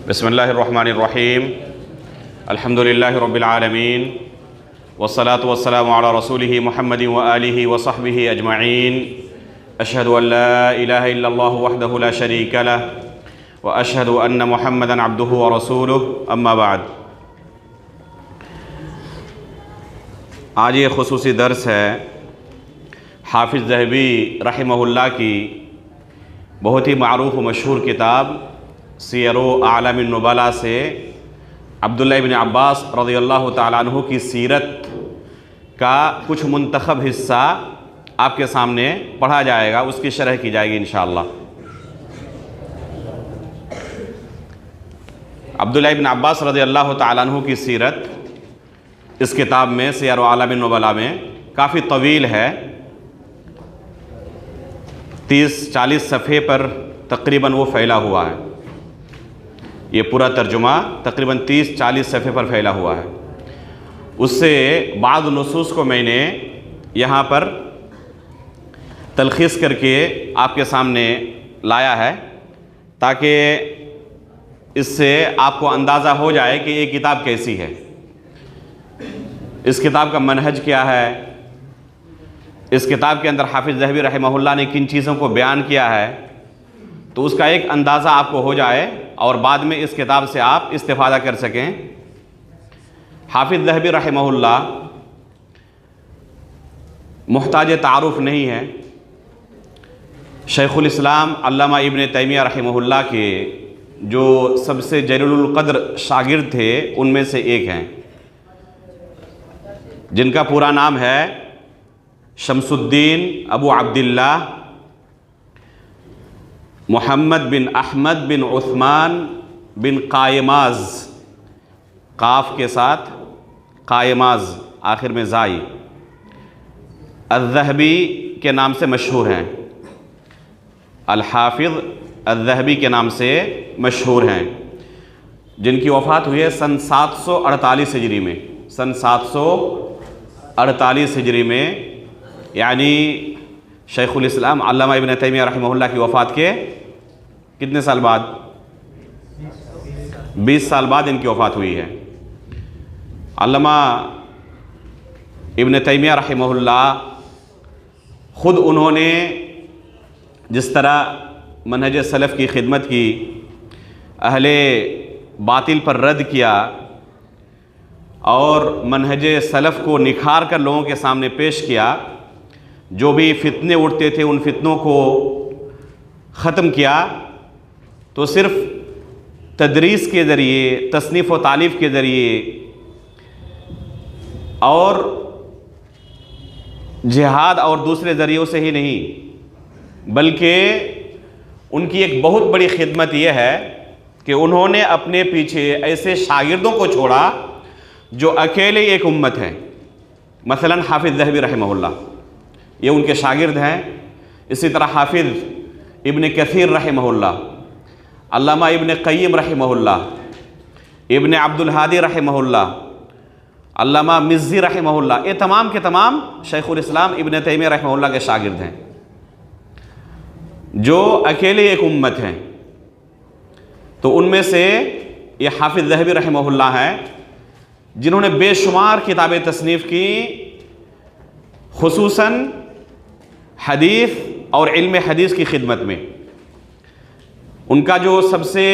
बिस्मिल्लाहिर्रहमानिर्रहीम अल्हम्दुलिल्लाहि रब्बिल आलमीन वस्सलातु वस्सलामु अला रसूलिहि मुहम्मदिन व आलिहि व सहबिहि अजमईन अशहदु अन ला इलाहा इल्लल्लाहु वहदहु ला शरीका लह व अशहदु अन्न मुहम्मदन अब्दुहु व रसूलुहु अम्मा बाद। आज ये खुसूसी दर्स है हाफिज़ ज़हबी रहमहुल्लाह की बहुत ही मारूफ़ व मशहूर किताब सीयरो आलमिन नुबला से अब्दुल्ला इब्न अब्बास रज़ियल्लाहु ताला अन्हु की सीरत का कुछ मुंतखब हिस्सा आपके सामने पढ़ा जाएगा, उसकी शरह की जाएगी इंशाअल्लाह। अब्दुल्ला इब्न अब्बास रज़ियल्लाहु ताला अन्हु की सीरत इस किताब में सीयरो आलमिन नुबला में काफ़ी तवील है, 30-40 सफ़े पर तकरीबन वो फैला हुआ है। ये पूरा तर्जुमा तकरीबन 30-40 सफ़े पर फैला हुआ है। उससे बाद नुसूस को मैंने यहाँ पर तलखीस करके आपके सामने लाया है ताकि इससे आपको अंदाज़ा हो जाए कि ये किताब कैसी है, इस किताब का मनहज क्या है, इस किताब के अंदर हाफिज़ ज़हबी रहमहुल्लाह ने किन चीज़ों को बयान किया है, तो उसका एक अंदाज़ा आपको हो जाए और बाद में इस किताब से आप इस्तिफ़ादा कर सकें। हाफिज़ ज़हबी रहमहुल्लाह मुहताज तारुफ़ नहीं है। शेखुल इस्लाम अल्लामा इब्न तैमिया रहमहुल्लाह के जो सबसे जलीलुल क़द्र शागिर्द थे उनमें से एक हैं, जिनका पूरा नाम है शमसुद्दीन अबू अब्दिल्लाह मोहम्मद बिन अहमद बिन उस्मान बिन कायमाज़, काफ के साथ कायमाज़ आखिर में ज़ाई, अज़्ज़हबी के नाम से मशहूर हैं। अल-हाफ़िज़ अज़्ज़हबी के नाम से मशहूर हैं, जिनकी वफ़ात हुई है सन 748 हिजरी में। सन 748 हिजरी में, यानी शेखुल इस्लाम अल्लामा इब्न तैमिया रहमहुल्लाह की वफ़ात के कितने साल बाद? 20 साल बाद इनकी वफ़ात हुई है। अल्लामा इब्न तैमिया रहमहुल्लाह ख़ुद उन्होंने जिस तरह मनहज सलफ़ की खिदमत की, अहले बातिल पर रद्द किया और मनहज सलफ़ को निखार कर लोगों के सामने पेश किया, जो भी फितने उठते थे उन फितनों को ख़त्म किया, तो सिर्फ़ तदरीस के ज़रिए, तसनीफ़ व तालीफ़ के ज़रिए और जिहाद और दूसरे ज़रियों से ही नहीं, बल्कि उनकी एक बहुत बड़ी खिदमत यह है कि उन्होंने अपने पीछे ऐसे शागिर्दों को छोड़ा जो अकेले एक उम्मत हैं। मसलन हाफिज़ ज़हबी रहमहुल्लाह, ये उनके शागिर्द हैं। इसी तरह हाफिज़ इब्न कसीर रहमहुल्लाह, अल्लामा इब्न क़य्यिम रहमहुल्लाह, इब्न अब्दुल हादी रहमहुल्लाह, अल्लामा मिज़्ज़ी रहमहुल्लाह, ये तमाम के तमाम शेखुल इस्लाम इब्न तैमिया रहमहुल्लाह के शागिर्द हैं, जो अकेले एक उम्मत हैं। तो उनमें से ये हाफिज़ ज़हबी रहमहुल्लाह हैं जिन्होंने बेशुमार किताबें तसनीफ़ की, खुसूसन हदीस और इल्म हदीस की खिदमत में। उनका जो सबसे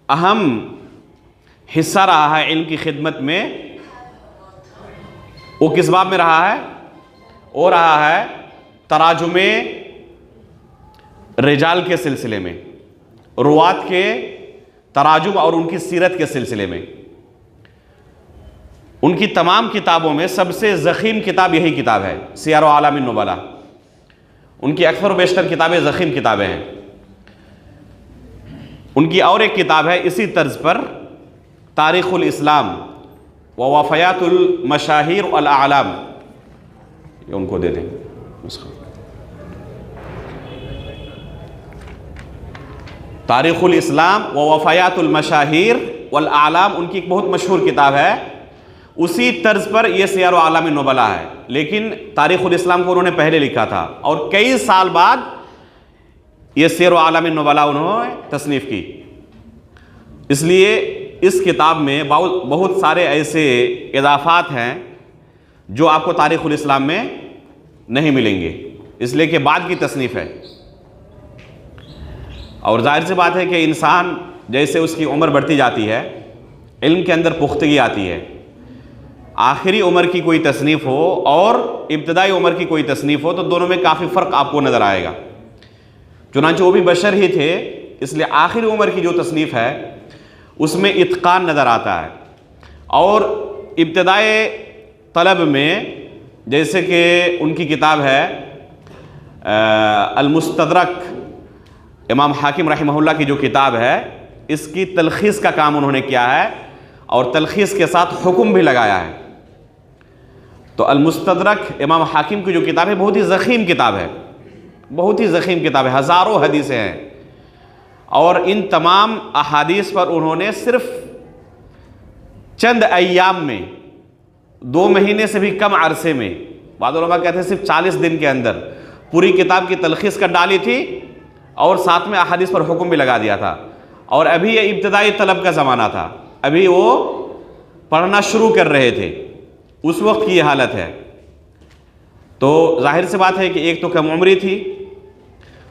अहम हिस्सा रहा है इल्म की खिदमत में, वो किस बाब में रहा है? वो रहा है तराजुमे रिजाल के सिलसिले में, रुवात के तराजुम और उनकी सीरत के सिलसिले में। उनकी तमाम किताबों में सबसे ज़ख़ीम किताब यही किताब है, सीयरो आलमिन नुबला। उनकी अक्सर बेशतर किताबें ज़ख़ीम किताबें हैं। उनकी और एक किताब है इसी तर्ज पर, तारीख़ुल इस्लाम व वफ़यातुल मशाहिर वल आलाम, ये उनको दे दें उसको। तारीख़ुल इस्लाम व वफ़यातुल मशाहिर वल आलाम उनकी एक बहुत मशहूर किताब है। उसी तर्ज पर यह सीयरो आलमिन नुबला है, लेकिन तारीख़ुल इस्लाम को उन्होंने पहले लिखा था और कई साल बाद ये सीयरो आलमिन नुबला उन्होंने तसनीफ़ की। इसलिए इस किताब में बहुत सारे ऐसे इजाफात हैं जो आपको तारीख़ुल इस्लाम में नहीं मिलेंगे, इसलिए कि बाद की तसनीफ़ है। और जाहिर सी बात है कि इंसान जैसे उसकी उम्र बढ़ती जाती है, इल्म के अंदर पुख्तगी आती है, आखिरी उम्र की कोई तसनीफ़ हो और इब्तदाई उम्र की कोई तसनीफ़ हो तो दोनों में काफ़ी फ़र्क आपको नज़र आएगा। चुनांचे वो भी बशर ही थे, इसलिए आखिरी उम्र की जो तसनीफ़ है उसमें इत्क़ान नज़र आता है। और इब्तदाई तलब में जैसे कि उनकी किताब है अल-मुस्तदरक, इमाम हाकिम रहमहुल्लाह की जो किताब है, इसकी तलख़ीस का काम उन्होंने किया है और तलख़ीस के साथ हुक्म भी लगाया है। तो अल-मुस्तदरक इमाम हाकिम की जो किताब है बहुत ही ज़ख़ीम किताब है, बहुत ही ज़ख़ीम किताब है, हज़ारों हदीसें हैं और इन तमाम अहादीस पर उन्होंने सिर्फ चंद अय्याम में, 2 महीने से भी कम अरसे में, बाद उलमा कहते हैं सिर्फ 40 दिन के अंदर पूरी किताब की तलख़ीस कर डाली थी और साथ में अहादीस पर हुक्म भी लगा दिया था। और अभी ये इब्तदाई तलब का ज़माना था, अभी वो पढ़ना शुरू कर रहे थे, उस वक्त की ये हालत है। तो जाहिर सी बात है कि एक तो कम उम्री थी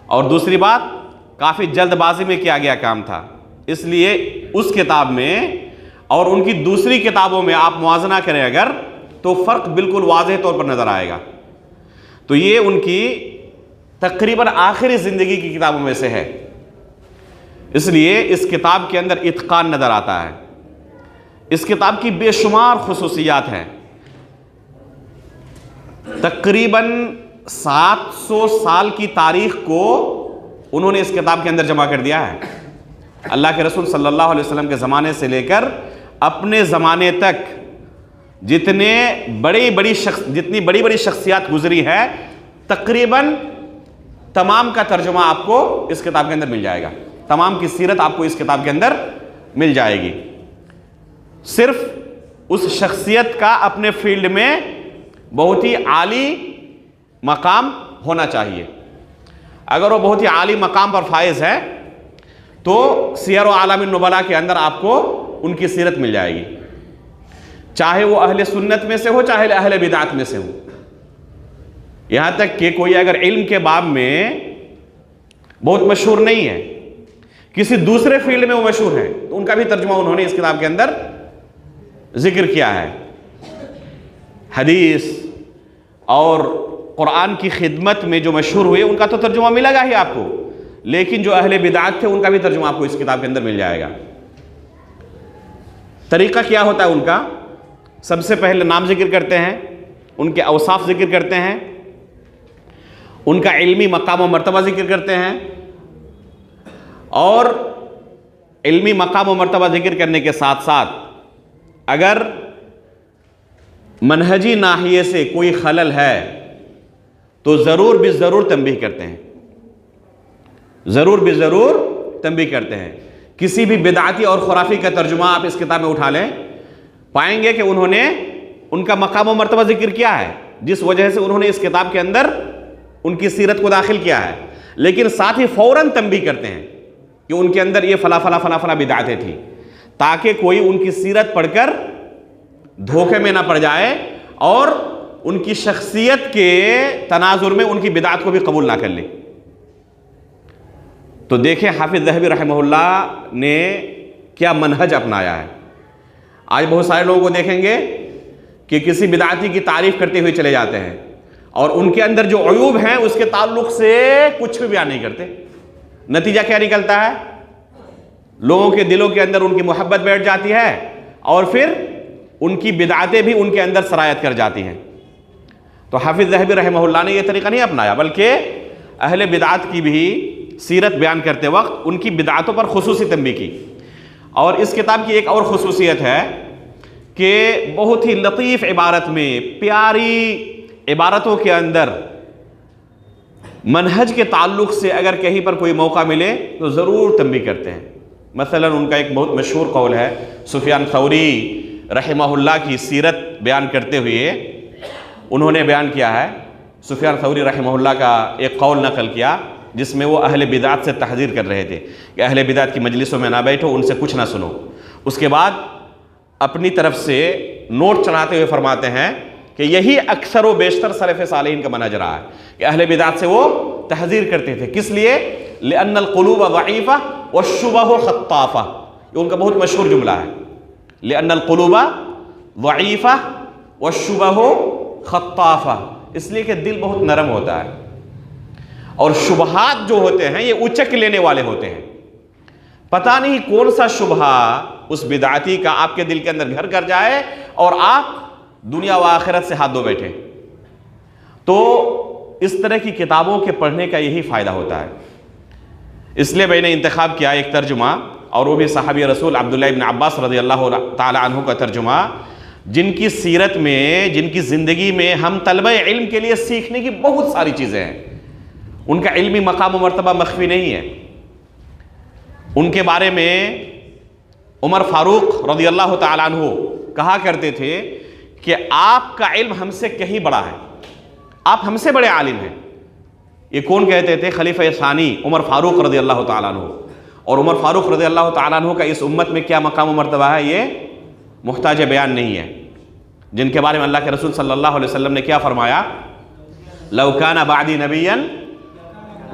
और दूसरी बात काफ़ी जल्दबाजी में किया गया काम था, इसलिए उस किताब में और उनकी दूसरी किताबों में आप मुआजना करें अगर, तो फ़र्क बिल्कुल वाज़ेह तौर पर नज़र आएगा। तो ये उनकी तकरीबन आखिरी ज़िंदगी की किताबों में से है, इसलिए इस किताब के अंदर इत्क़ान नज़र आता है। इस किताब की बेशुमार खुसूसियात हैं, तकरीबन 700 साल की तारीख़ को उन्होंने इस किताब के अंदर जमा कर दिया है। अल्लाह के रसूल सल्लल्लाहु अलैहि वसल्लम के ज़माने से लेकर अपने ज़माने तक जितनी बड़ी बड़ी शख्सियात गुजरी है, तकरीबन तमाम का तर्जुमा आपको इस किताब के अंदर मिल जाएगा, तमाम की सीरत आपको इस किताब के अंदर मिल जाएगी। सिर्फ उस शख्सियत का अपने फील्ड में बहुत ही आली मकाम होना चाहिए। अगर वो बहुत ही आली मकाम पर फायज है तो सियर व आलामिन नुबला के अंदर आपको उनकी सीरत मिल जाएगी, चाहे वो अहले सुन्नत में से हो चाहे अहले बिदात में से हो। यहाँ तक कि कोई अगर इल्म के बाब में बहुत मशहूर नहीं है, किसी दूसरे फील्ड में वो मशहूर है, तो उनका भी तर्जुमा उन्होंने इस किताब के अंदर जिक्र किया है। हदीस और कुरान की खिदमत में जो मशहूर हुए उनका तो तर्जुमा मिलेगा ही आपको, लेकिन जो अहले बिदात थे उनका भी तर्जुमा आपको इस किताब के अंदर मिल जाएगा। तरीक़ा क्या होता है उनका? सबसे पहले नाम जिक्र करते हैं, उनके औसाफ जिक्र करते हैं, उनका इल्मी मकाम व मर्तबा जिक्र करते हैं, और इल्मी मकाम व मर्तबा जिक्र करने के साथ साथ अगर मनहजी नाहिए से कोई खलल है तो ज़रूर भी ज़रूर तंबीह करते हैं, ज़रूर भी ज़रूर तंबीह करते हैं। किसी भी बिदाती और खुराफी का तर्जुमा आप इस किताब में उठा लें, पाएंगे कि उन्होंने उनका मकाम व मर्तबा जिक्र किया है, जिस वजह से उन्होंने इस किताब के अंदर उनकी सीरत को दाखिल किया है, लेकिन साथ ही फ़ौरन तंबीह करते हैं कि उनके अंदर ये फ़ला फ़ला फ़ला फ़ला बिदातें थी, ताकि कोई उनकी सीरत पढ़कर धोखे में ना पड़ जाए और उनकी शख्सियत के तनाजुर में उनकी बिदात को भी कबूल ना कर ले। तो देखें हाफिज़ ज़हबी रहमहुल्लाह ने क्या मनहज अपनाया है। आज बहुत सारे लोगों को देखेंगे कि किसी बिदाती की तारीफ़ करते हुए चले जाते हैं और उनके अंदर जो अयूब हैं उसके ताल्लुक़ से कुछ भी बयान नहीं करते। नतीजा क्या निकलता है? लोगों के दिलों के अंदर उनकी मोहब्बत बैठ जाती है और फिर उनकी बिदातें भी उनके अंदर सरायत कर जाती हैं। तो हाफिज़ ज़हबी रहमहुल्लाह ने यह तरीक़ा नहीं अपनाया, बल्कि अहले बिदात की भी सीरत बयान करते वक्त उनकी बिदातों पर खुसूसी तंबीह की। और इस किताब की एक और खुसूसियत है कि बहुत ही लतीफ़ इबारत में, प्यारी इबारतों के अंदर मनहज के ताल्लुक़ से अगर कहीं पर कोई मौका मिले तो ज़रूर तंबीह करते हैं। मसलन उनका एक बहुत मशहूर कौल है, सुफियान थौरी रहमहुल्लाह की सीरत बयान करते हुए उन्होंने बयान किया है, सुफियान थौरी रहमहुल्लाह का एक कौल नकल किया जिसमें वो अहले बिदात से तहज़ीर कर रहे थे कि अहले बिदात की मजलिसों में ना बैठो, उनसे कुछ ना सुनो। उसके बाद अपनी तरफ से नोट चढ़ाते हुए फरमाते हैं कि यही अक्सर व बेशतर सलफ़ सालिहीन का मनहज रहा है कि अहले बिदात से वो तहज़ीर करते थे। किस लिए? लिअन्नल क़ुलूब ज़ईफ़ा वश्शुबह ख़त्ताफ़ा, ये उनका बहुत मशहूर जुमला है। लिअन्नल क़ुलूब ज़ईफ़ा वश्शुबह ख़त्ताफ़ा, इसलिए कि दिल बहुत नरम होता है और शुबहात जो होते हैं ये उचक लेने वाले होते हैं। पता नहीं कौन सा शुबहा उस बिदाती का आपके दिल के अंदर घर कर जाए और आप दुनिया व आखिरत से हाथ धो बैठे। तो इस तरह की किताबों के पढ़ने का यही फ़ायदा होता है। इसलिए मैंने इंतखाब किया एक तर्जुमा, और वो भी सहाबी रसूल अब्दुल्ला इब्न अब्बास रज़ियल्लाहु ताला अन्हु का तर्जुमा, जिनकी सीरत में, जिनकी ज़िंदगी में हम तलबे इल्म के लिए सीखने की बहुत सारी चीज़ें हैं। उनका इल्मी मकाम व मर्तबा मख्फी नहीं है। उनके बारे में उमर फारूक रज़ियल्लाहु ताला अन्हु कहा करते थे कि आपका इल्म हमसे कहीं बड़ा है, आप हमसे बड़े आलिम हैं। ये कौन कहते थे? खलीफा सानी उमर फारूक रज़ियल्लाहु ताला अन्हु। और उमर फारूक रज़ियल्लाहु ताला अन्हु का इस उम्मत में क्या मकाम व मर्तबा है, ये मुहताज बयान नहीं है। जिनके बारे में अल्लाह के रसूल सल्लल्लाहु अलैहि वसल्लम ने क्या फरमाया? लौ काना बादी नबिय्यन,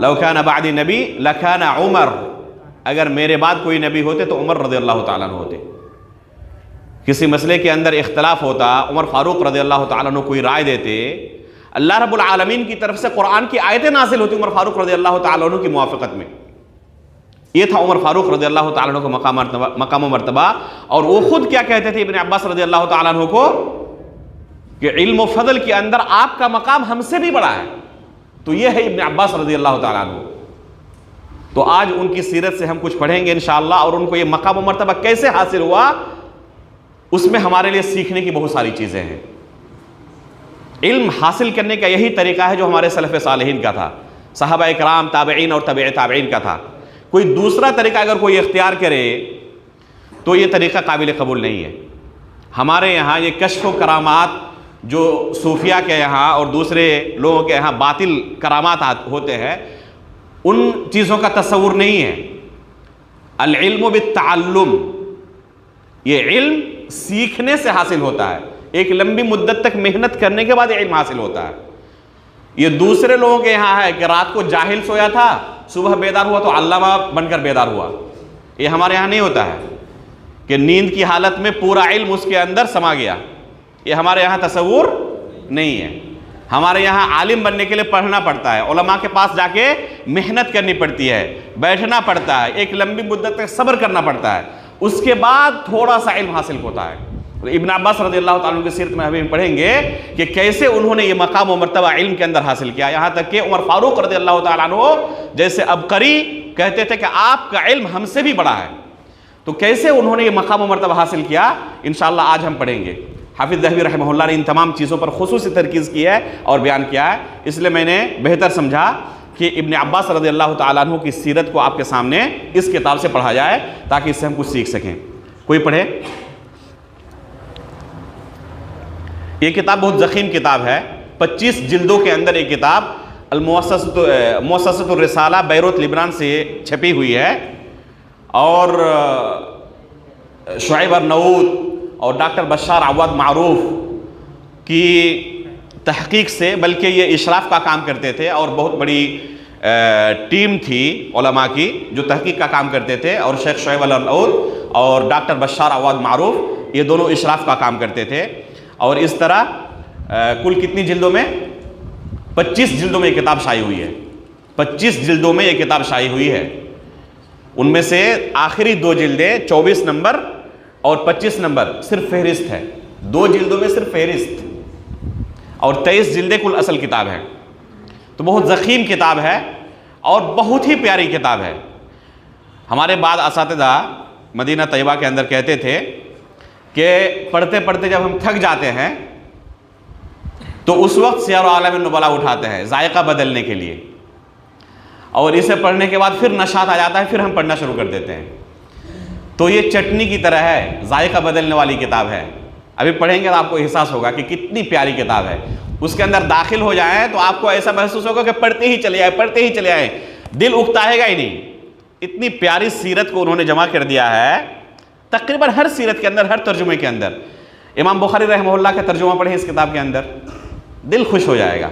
लौ काना बादी नबी लकाना उमर, अगर मेरे बाद कोई नबी होते तो उमर रज़ियल्लाहु ताला अन्हु होते। किसी मसले के अंदर इख्तलाफ होता, उमर फारूक रज़ियल्लाहु ताला अन्हु कोई राय देते, अल्लाह रब्बुल आलमीन की तरफ से कुरान की आयतें नाज़िल होती उमर फारूक रज़ियल्लाहु ताला अन्हु की मुवाफ़क़त में। ये था उमर फारूक रज़ियल्लाहु ताला अन्हु का मकाम मर्तबा। और वो खुद क्या कहते थे इब्न अब्बास रज़ियल्लाहु ताला अन्हु को कि इल्म व फज़ल के अंदर आपका मकाम हमसे भी बड़ा है। तो ये है इब्न अब्बास रज़ियल्लाहु ताला अन्हु। तो आज उनकी सीरत से हम कुछ पढ़ेंगे इंशाअल्लाह, और उनको ये मकाम व मर्तबा कैसे हासिल हुआ उसमें हमारे लिए सीखने की बहुत सारी चीज़ें हैं। इल्म हासिल करने का यही तरीका है जो हमारे सलफ़ सालिहीन का था, सहाबा इकराम, ताबईन और तबे ताबईन का था। कोई दूसरा तरीका अगर कोई इख्तियार करे तो ये तरीका काबिल कबूल नहीं है। हमारे यहाँ ये कश्फ व करामात जो सूफिया के यहाँ और दूसरे लोगों के यहाँ बातिल करामात होते हैं, उन चीज़ों का तस्वुर नहीं है। अल इल्म बित्तअल्लुम, ये इल्म सीखने से हासिल होता है। एक लंबी मुद्दत तक मेहनत करने के बाद ये इल्म हासिल होता है। ये दूसरे लोगों के यहाँ है कि रात को जाहिल सोया था, सुबह बेदार हुआ तो अल्लामा बनकर बेदार हुआ। ये हमारे यहाँ नहीं होता है कि नींद की हालत में पूरा इल्म उसके अंदर समा गया। ये हमारे यहाँ तस्वुर नहीं है। हमारे यहाँ आलिम बनने के लिए पढ़ना पड़ता है, उलमा के पास जाके मेहनत करनी पड़ती है, बैठना पड़ता है, एक लंबी मुद्दत तक सब्र करना पड़ता है, उसके बाद थोड़ा सा इल्म हासिल होता है। तो इब्न अब्बास रज़ियल्लाहु ताला अन्हु की सीरत में अभी हम पढ़ेंगे कि कैसे उन्होंने ये मकाम व मर्तबा इल्म के अंदर हासिल किया। यहाँ तक कि उमर फारूक रज़ियल्लाहु ताला अन्हु जैसे अबकरी कहते थे कि आपका इल्म हमसे भी बड़ा है, तो कैसे उन्होंने ये मकाम व मर्तबा हासिल किया इंशाअल्लाह आज हम पढ़ेंगे। हाफिज़ ज़हबी रहमहुल्लाह ने इन तमाम चीज़ों पर खुसूसी तरकीज़ की है और बयान किया है। इसलिए मैंने बेहतर समझा कि इब्न अब्बास रज़ियल्लाहु ताला अन्हु की सीरत को आपके सामने इस किताब से पढ़ा जाए ताकि इससे हम कुछ सीख सकें। कोई पढ़े? ये किताब बहुत ज़ख़ीम किताब है, 25 जिल्दों के अंदर एक किताब मुअस्ससतुर रिसाला बैरूत लिबनान से छपी हुई है। और शुएब अर्नऊद और डॉक्टर बशार अव्वद मारूफ की तहकीक से, बल्कि ये इशराफ का काम करते थे और बहुत बड़ी टीम थी उलमा की जो तहकीक का काम करते थे। और शेख शुएब अर्नऊद और डॉक्टर बशार अव्वद मारूफ ये दोनों इशराफ का काम करते थे। और इस तरह कुल कितनी जिल्दों में? 25 जिल्दों में ये किताब शाई हुई है। 25 जिल्दों में ये किताब शाई हुई है। उनमें से आखिरी 2 जिल्दें 24 नंबर और 25 नंबर सिर्फ फहरिस्त है। 2 जिल्दों में सिर्फ फहरिस्त, और 23 जिल्दें कुल असल किताब है। तो बहुत ज़ख़ीम किताब है और बहुत ही प्यारी किताब है। हमारे बाद असातिज़ा मदीना तैयबा के अंदर कहते थे कि पढ़ते पढ़ते जब हम थक जाते हैं तो उस वक्त सियार आलम नुबला उठाते हैं जायका बदलने के लिए, और इसे पढ़ने के बाद फिर नशात आ जाता है, फिर हम पढ़ना शुरू कर देते हैं। तो ये चटनी की तरह है, जायका बदलने वाली किताब है। अभी पढ़ेंगे तो आपको एहसास होगा कि कितनी प्यारी किताब है। उसके अंदर दाखिल हो जाएं तो आपको ऐसा महसूस होगा कि पढ़ते ही चले आए, पढ़ते ही चले आए। दिल उकताएगा ही नहीं। इतनी प्यारी सीरत को उन्होंने जमा कर दिया है, तकरीबन हर सीरत के अंदर, हर तर्जुमे के अंदर। इमाम बुखारी रहमहुल्लाह का तर्जुमा पढ़े इस किताब के अंदर, दिल खुश हो जाएगा।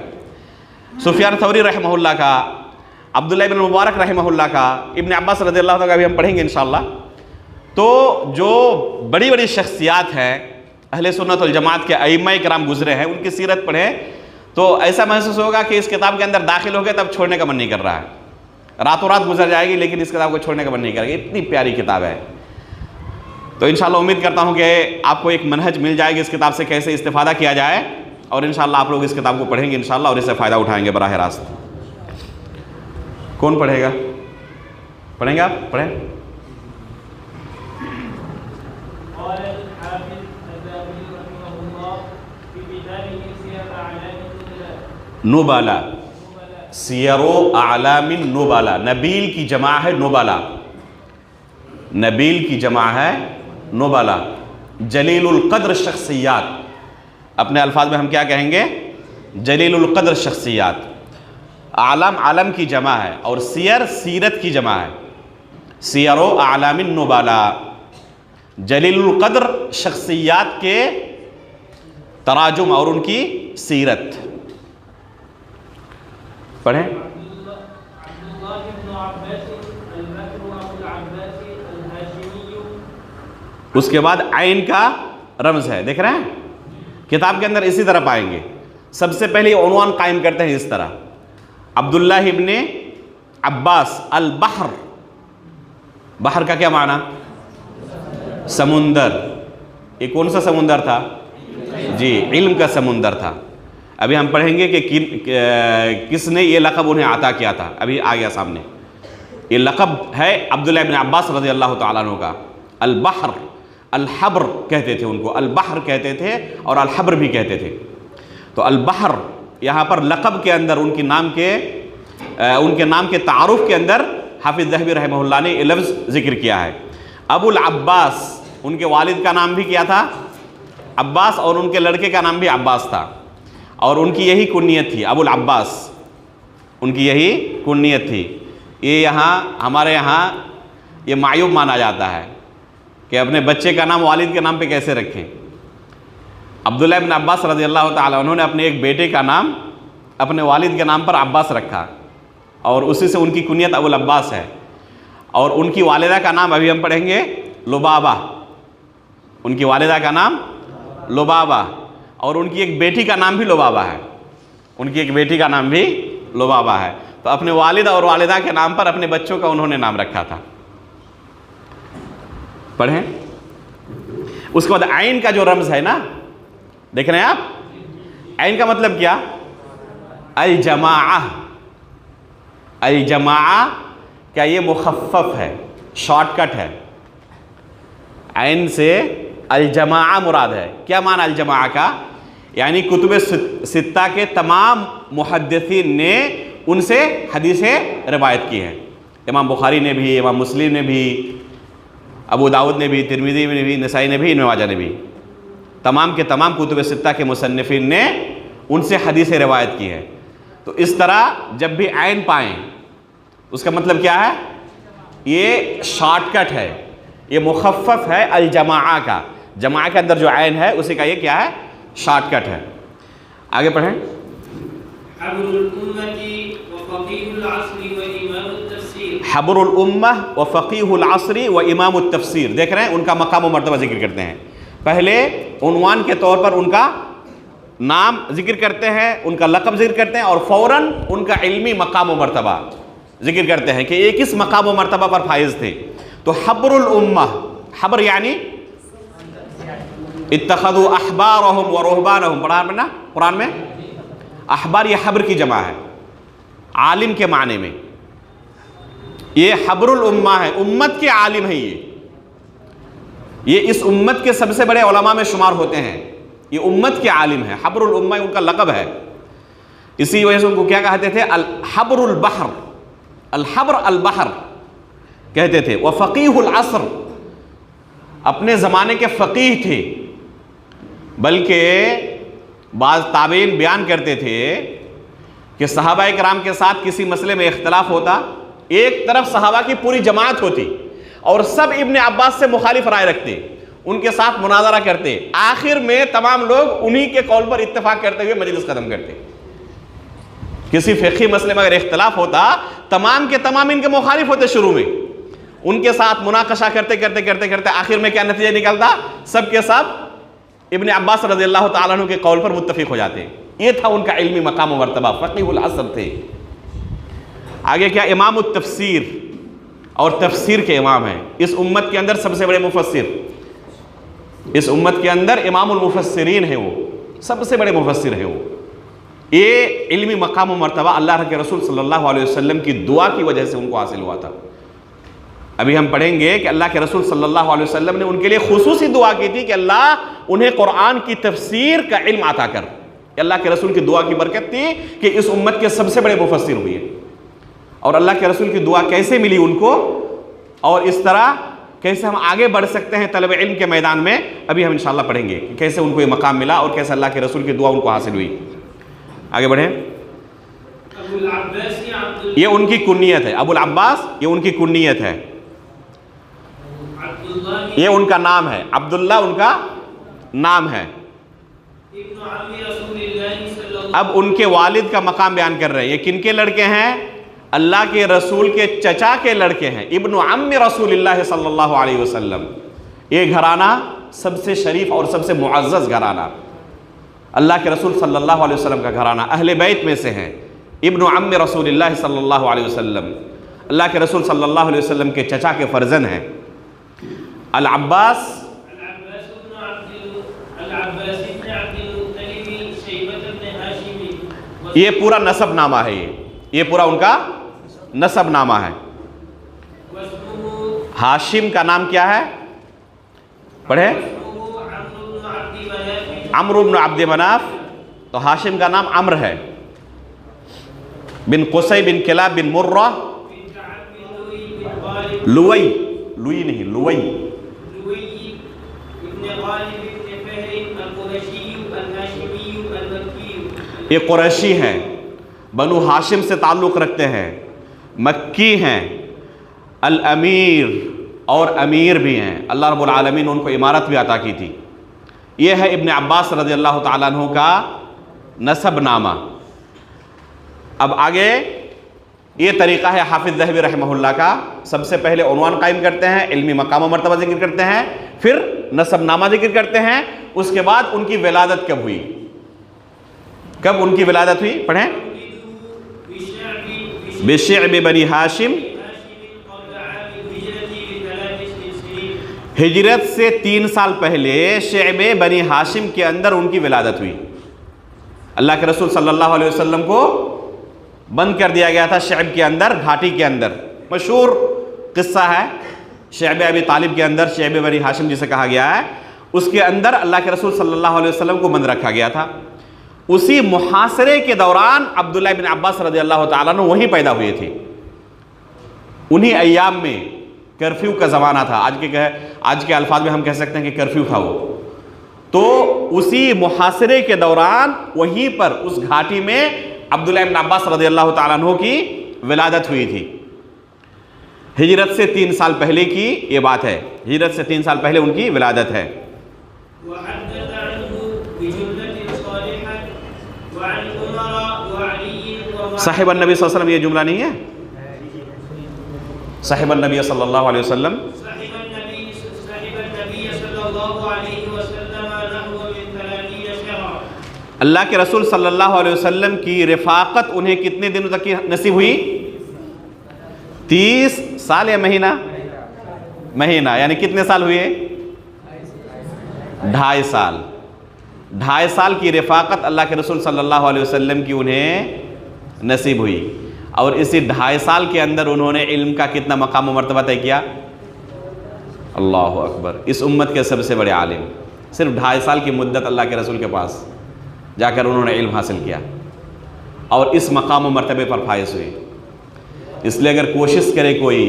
सुफियान थौरी रहमहुल्लाह का, अब्दुल्लाह इब्न मुबारक रहमहुल्लाह का, इब्न अब्बास रज़ियल्लाहु अन्हु का भी हम पढ़ेंगे इंशाअल्लाह। तो जो बड़ी बड़ी शख्सियात हैं अहले सुन्नत वल जमात के अइम्मा किराम गुजरे हैं, उनकी सीरत पढ़ें तो ऐसा महसूस होगा कि इस किताब के अंदर दाखिल हो गए तब छोड़ने का मन नहीं कर रहा है। रातों रात गुजर जाएगी लेकिन इस किताब को छोड़ने का मन नहीं करेगा, इतनी प्यारी किताब है। तो इंशाअल्लाह उम्मीद करता हूँ कि आपको एक मनहज मिल जाएगी इस किताब से कैसे इस्तेफादा किया जाए, और इंशाअल्लाह आप लोग इस किताब को पढ़ेंगे इंशाअल्लाह और इससे फ़ायदा उठाएंगे बराह रास्त। कौन पढ़ेगा? पढ़ेंगे आप? पढ़ें। नुबाला, सियरो आलामिन नुबाला, नबील की जमा है नुबाला, नबील की जमा है नुबाला। जलीलुल कद्र शख्सियात, अपने अल्फाज में हम क्या कहेंगे? जलीलुल कद्र शख्सियात। आलम आलम की जमा है और सियर सीरत की जमा है। सियरो आलामिन नुबाला, जलीलुल कद्र शख्सियात के तराजुम और उनकी सीरत। पढ़ें। उसके बाद आइन का रमज है, देख रहे हैं किताब के अंदर इसी तरह पाएंगे। सबसे पहले उन्वान कायम करते हैं इस तरह, अब्दुल्ला इब्ने अब्बास अल बहर। बहर का क्या माना? समुंदर। ये कौन सा समुंदर था जी? इल्म का समुंदर था। अभी हम पढ़ेंगे कि किसने ये लक़ब उन्हें अता किया था, अभी आ गया सामने। ये लक़ब है अब्दुल्ला इब्न अब्बास रज़ियल्लाहु तआला अन्हु का। अल बहर, अल हब्र कहते थे उनको, अल बहर कहते थे और अल हब्र भी कहते थे। तो अल बहर यहाँ पर लक़ब के अंदर उनके नाम के तारुफ के अंदर हाफिज़ ज़हबी रहमहुल्लाह ने ये लफ्ज़ ज़िक्र किया है। अबुल अब्बास, उनके वालिद का नाम भी क्या था? अब्बास, और उनके लड़के का नाम भी अब्बास था, और उनकी यही कुन्नियत थी, अबुल अब्बास, उनकी यही कुन्नियत थी। ये यहाँ हमारे यहाँ ये मायूब माना जाता है कि अपने बच्चे का नाम वालिद के नाम पे कैसे रखें। अब्दुल्लाह इब्न अब्बास रज़ियल्लाहु तआला उन्होंने अपने एक बेटे का नाम अपने वालिद के नाम पर अब्बास रखा, और उसी से उनकी कुन्नियत अबुल अब्बास है। और उनकी वालिदा का नाम अभी हम पढ़ेंगे लुबाबा, उनकी वालिदा का नाम लुबाबा, और उनकी एक बेटी का नाम भी लुबाबा है, उनकी एक बेटी का नाम भी लुबाबा है। तो अपने वालिद और वालिदा के नाम पर अपने बच्चों का उन्होंने नाम रखा था। पढ़ें। उसके बाद आइन का जो रमज है ना, देख रहे हैं आप? आइन का मतलब क्या? अल जमाआ। अल जमाआ क्या ये मुखफ़फ़ है, शॉर्टकट है? आइन से अल जमाआ मुराद है। क्या माना अल जमाआ का? यानी कुतुब सित्ता के तमाम मुहद्दिसीन ने उनसे हदीसें रिवायत की हैं। इमाम बुखारी ने भी, इमाम मुस्लिम ने भी, अबू दाऊद ने भी, तिरमिज़ी ने भी, नसाई ने भी, इब्न माजा ने भी, तमाम के तमाम कुतुब सित्ता के मुसन्निफीन ने उनसे हदीसें रिवायत की है। तो इस तरह जब भी आइन पाएँ उसका मतलब क्या है? ये शॉर्टकट है, ये मुखफ़फ़ है अल जमाआ का। जमाआ के अंदर जो आइन है उसी का ये क्या है? शॉर्टकट है। आगे पढ़ें। हब्रुल उम्मह व फ़क़ीहुल अस्री व इमामुत तफ़सीर। देख रहे हैं उनका मकाम व मर्तबा जिक्र करते हैं। पहले उन्वान के तौर पर उनका नाम जिक्र करते हैं, उनका लक़ब जिक्र करते हैं, और फ़ौरन उनका इल्मी मकाम व मर्तबा जिक्र करते हैं कि ये किस मकाम व मर्तबा पर फाइज थे। तो हब्रुल उम्मह, हब्र यानी इत्तख़ज़ू अहबारहुम व रुहबानहुम, पढ़ा ना कुरान में? अहबार ये हब्र की जमा है, आलिम के माने में। ये हब्रुल उम्मा है, उम्मत के आलिम है। ये इस उम्मत के सबसे बड़े उलमा में शुमार होते हैं। ये उम्मत के आलिम है, हब्रुल उम्मा उनका लक़ब है। इसी वजह से उनको क्या कहते थे? अल हब्रुल बहर, अल हब्र अल बहर कहते थे। व फ़क़ीहुल अस्र, अपने ज़माने के फ़क़ीह थे। बल्कि बाज़ ताबीन बयान करते थे कि सहाबा किराम के साथ किसी मसले में इख्तलाफ होता एक तरफ सहाबा की पूरी जमात होती और सब इब्ने अब्बास से मुखालिफ राय रखते, उनके साथ मुनाजरा करते, आखिर में तमाम लोग उन्हीं के कौल पर इत्तेफाक करते हुए मजलिस खत्म करते। किसी फिक़ही मसले में अगर इख्तलाफ होता, तमाम के तमाम इनके मुखालिफ होते शुरू में, उनके साथ मुनाकशा करते करते करते करते आखिर में क्या नतीजा निकलता, सब के सब इब्ने अब्बास रज़ियल्लाहु ताला अन्हु के कौल पर मुत्तफ़िक़ हो जाते। ये था उनका इल्मी मकाम व मर्तबा, फ़क़ीहुल असर थे। आगे क्या, इमामुत तफ़सीर और तफसीर के इमाम हैं। इस उम्मत के अंदर सबसे बड़े मुफस्सिर, इस उम्मत के अंदर इमामुल मुफस्सिरीन है, वो सबसे बड़े मुफस्सिर है वो। ये इल्मी मकाम व मर्तबा अल्लाह के रसूल सल्लल्लाहु अलैहि वसल्लम की दुआ की वजह से उनको हासिल हुआ था। अभी हम पढ़ेंगे कि अल्लाह के रसूल सल्लल्लाहु अलैहि वसल्लम ने उनके लिए खुसूसी दुआ की थी कि अल्लाह उन्हें कुरान की तफसीर का इल्म अता कर। अल्लाह के रसूल की दुआ की बरकत थी कि इस उम्मत के सबसे बड़े मुफस्सिर हुए। और अल्लाह के रसूल की दुआ कैसे मिली उनको, और इस तरह कैसे हम आगे बढ़ सकते हैं तलब इल्म के मैदान में, अभी हम इंशाअल्लाह पढ़ेंगे कि कैसे उनको ये मकाम मिला और कैसे अल्लाह के रसूल की दुआ उनको हासिल हुई। आगे बढ़ें। ये उनकी कुन्नियत है, अबुल अब्बास ये उनकी कुन्नियत है, ये उनका नाम है, अब्दुल्ला उनका नाम है। अब उनके वालिद का मकाम बयान कर रहे हैं। ये किनके लड़के हैं? अल्लाह के रसूल के चचा के लड़के हैं, इब्नु अम्मी रसूलिल्लाह सल्लल्लाहु अलैहि वसल्लम। ये घराना सबसे शरीफ और सबसे मुअज़्ज़ज़ घराना, अल्लाह के रसूल सल्लल्लाहु अलैहि वसल्लम का घराना, अहले बैत में से हैं। इब्नु अम्मी रसूलिल्लाह सल्लल्लाहु अलैहि वसल्लम, अल्लाह के रसूल सल्लल्लाहु अलैहि वसल्लम के चचा के फर्जंद हैं। अल अब्बास, ये पूरा नसब नामा है, ये पूरा उनका नसब नामा है। हाशिम का नाम क्या है? पढ़े, अम्र इब्न अब्द मनाफ। तो हाशिम का नाम अम्र है, बिन कुसै बिन किलाब बिन मुर्रा, लुवई, लुई नहीं लुवई, ये कुरैशी हैं, बनु हाशिम से ताल्लुक़ रखते हैं, मक्की हैं, अल अमीर और अमीर भी हैं। अल्लाह रब्बुल आलमीन उनको इमारत भी अता की थी। ये है इब्ने अब्बास रज़ियल्लाहु ताला अन्हु का नसब नामा। अब आगे ये तरीक़ा है हाफिज़ ज़हबी रहमहुल्लाह का। सबसे पहले उन्वान कायम करते हैं, इल्मी मकाम व मर्तबा ज़िक्र करते हैं, फिर नसब नामा ज़िक्र करते हैं, उसके बाद उनकी विलादत कब हुई, कब उनकी विलादत हुई। पढ़ें, बिशअब बनी हाशिम, हिजरत से 3 साल पहले शअब बनी हाशिम के अंदर उनकी विलादत हुई। अल्लाह के रसूल सल्लल्लाहु अलैहि वसल्लम को बंद कर दिया गया था शअब के अंदर, घाटी के अंदर। मशहूर किस्सा है शअब अबी तालिब के अंदर, शअब बनी हाशिम जिसे कहा गया है, उसके अंदर अल्लाह के रसूल सल्लल्लाहु अलैहि वसल्लम को बंद रखा गया था। उसी मुहासरे के दौरान अब्दुल्ला इब्न अब्बास रज़ियल्लाहु ताला अन्हु वहीं पैदा हुए थे। उन्हीं अय्याम में कर्फ्यू का ज़माना था, आज के अल्फाज में हम कह सकते हैं कि कर्फ्यू था वो। तो उसी मुहासरे के दौरान वहीं पर उस घाटी में अब्दुल्ला इब्न अब्बास रज़ियल्लाहु ताला अन्हु की विलादत हुई थी। हिजरत से 3 साल पहले की ये बात है, हिजरत से 3 साल पहले उनकी विलादत है। साहिबन नबी सल्लल्लाहु अलैहि वसल्लम, ये जुमला नहीं है, साहिबन नबी सल्लल्लाहु अलैहि वसल्लम, अल्लाह के रसूल सल्लल्लाहु अलैहि वसल्लम की रिफाकत उन्हें कितने दिनों तक की नसीब हुई? 30 साल या महीना? महीना, यानी कितने साल हुए? 2.5 साल। 2.5 साल की रिफाकत अल्लाह के रसूल सल्लल्लाहु अलैहि वसल्लम की उन्हें नसीब हुई। और इसी 2.5 साल के अंदर उन्होंने इल्म का कितना मकाम व मर्तबा तय किया? अल्लाह अकबर। इस उम्मत के सबसे बड़े आलिम, सिर्फ 2.5 साल की मुद्दत अल्लाह के रसूल के पास जाकर उन्होंने इल्म हासिल किया और इस मकाम व मर्तबे पर फाइज हुए। इसलिए अगर कोशिश करे कोई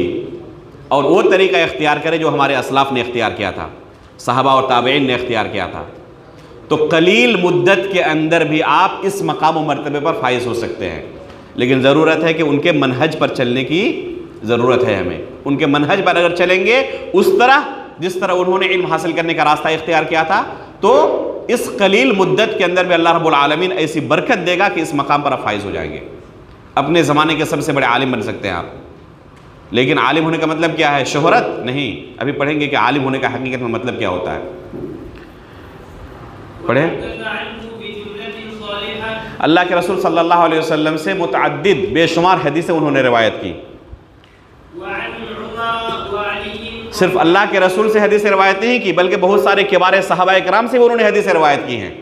और वो तरीक़ा इख्तियार करे जो हमारे असलाफ़ ने इख्तियार किया था, सहाबा और ताबईन ने इख्तियार किया था, तो कलील मुद्दत के अंदर भी आप इस मकाम व मर्तबे पर फाइज हो सकते हैं। लेकिन ज़रूरत है कि उनके मनहज पर चलने की ज़रूरत है हमें। उनके मनहज पर अगर चलेंगे उस तरह जिस तरह उन्होंने इल्म हासिल करने का रास्ता इख्तियार किया था, तो इस कलील मुद्दत के अंदर भी अल्लाह रब्बुल आलमीन ऐसी बरकत देगा कि इस मकाम पर आप फाइज हो जाएंगे, अपने ज़माने के सबसे बड़े आलिम बन सकते हैं आप। लेकिन आलिम होने का मतलब क्या है? शोहरत नहीं। अभी पढ़ेंगे कि आलिम होने का हकीकत में मतलब क्या होता है। पढ़ें। अल्लाह के रसूल सल्लल्लाहु अलैहि वसल्लम से मुतअद्दिद बेशुमार हदीसें उन्होंने रिवायत की। सिर्फ अल्लाह के रसूल से हदीसें रिवायत नहीं की, बल्कि बहुत सारे किबार सहाबा किराम से उन्होंने हदीसें रिवायत की हैं।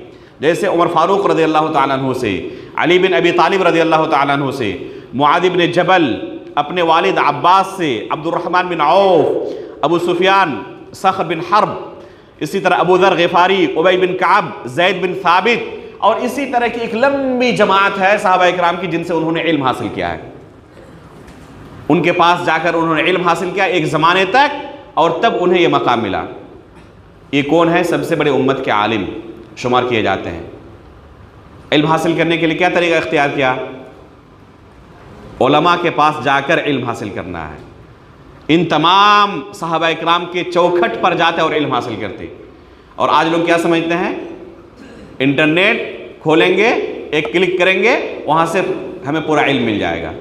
जैसे उमर फारूक रज़ी अल्लाह तआला अन्हु से, अली बिन अबी तालिब रज़ी अल्लाह तआला अन्हु से, मुआद बिन जबल अपने वालिद अब्बास से, Abdur Rahman bin Auf, Abu Sufyan, Sakhr bin Harb, इसी तरह अबू दर ग़िफ़ारी, उबई बिन कअब, ज़ैद बिन साबित, और इसी तरह की एक लंबी जमात है सहाबा किराम की जिनसे उन्होंने इल्म हासिल किया है। उनके पास जाकर उन्होंने इल्म हासिल किया एक ज़माने तक, और तब उन्हें यह मकाम मिला। ये कौन है? सबसे बड़े उम्मत के आलिम शुमार किए जाते हैं। इल्म हासिल करने के लिए क्या तरीका इख्तियार किया? उलमा के पास जाकर इल्म हासिल करना है। इन तमाम सहाबा इकराम के चौखट पर जाते और इल्म हासिल करते। और आज लोग क्या समझते हैं? इंटरनेट खोलेंगे, एक क्लिक करेंगे, वहाँ से हमें पूरा इल्म मिल जाएगा।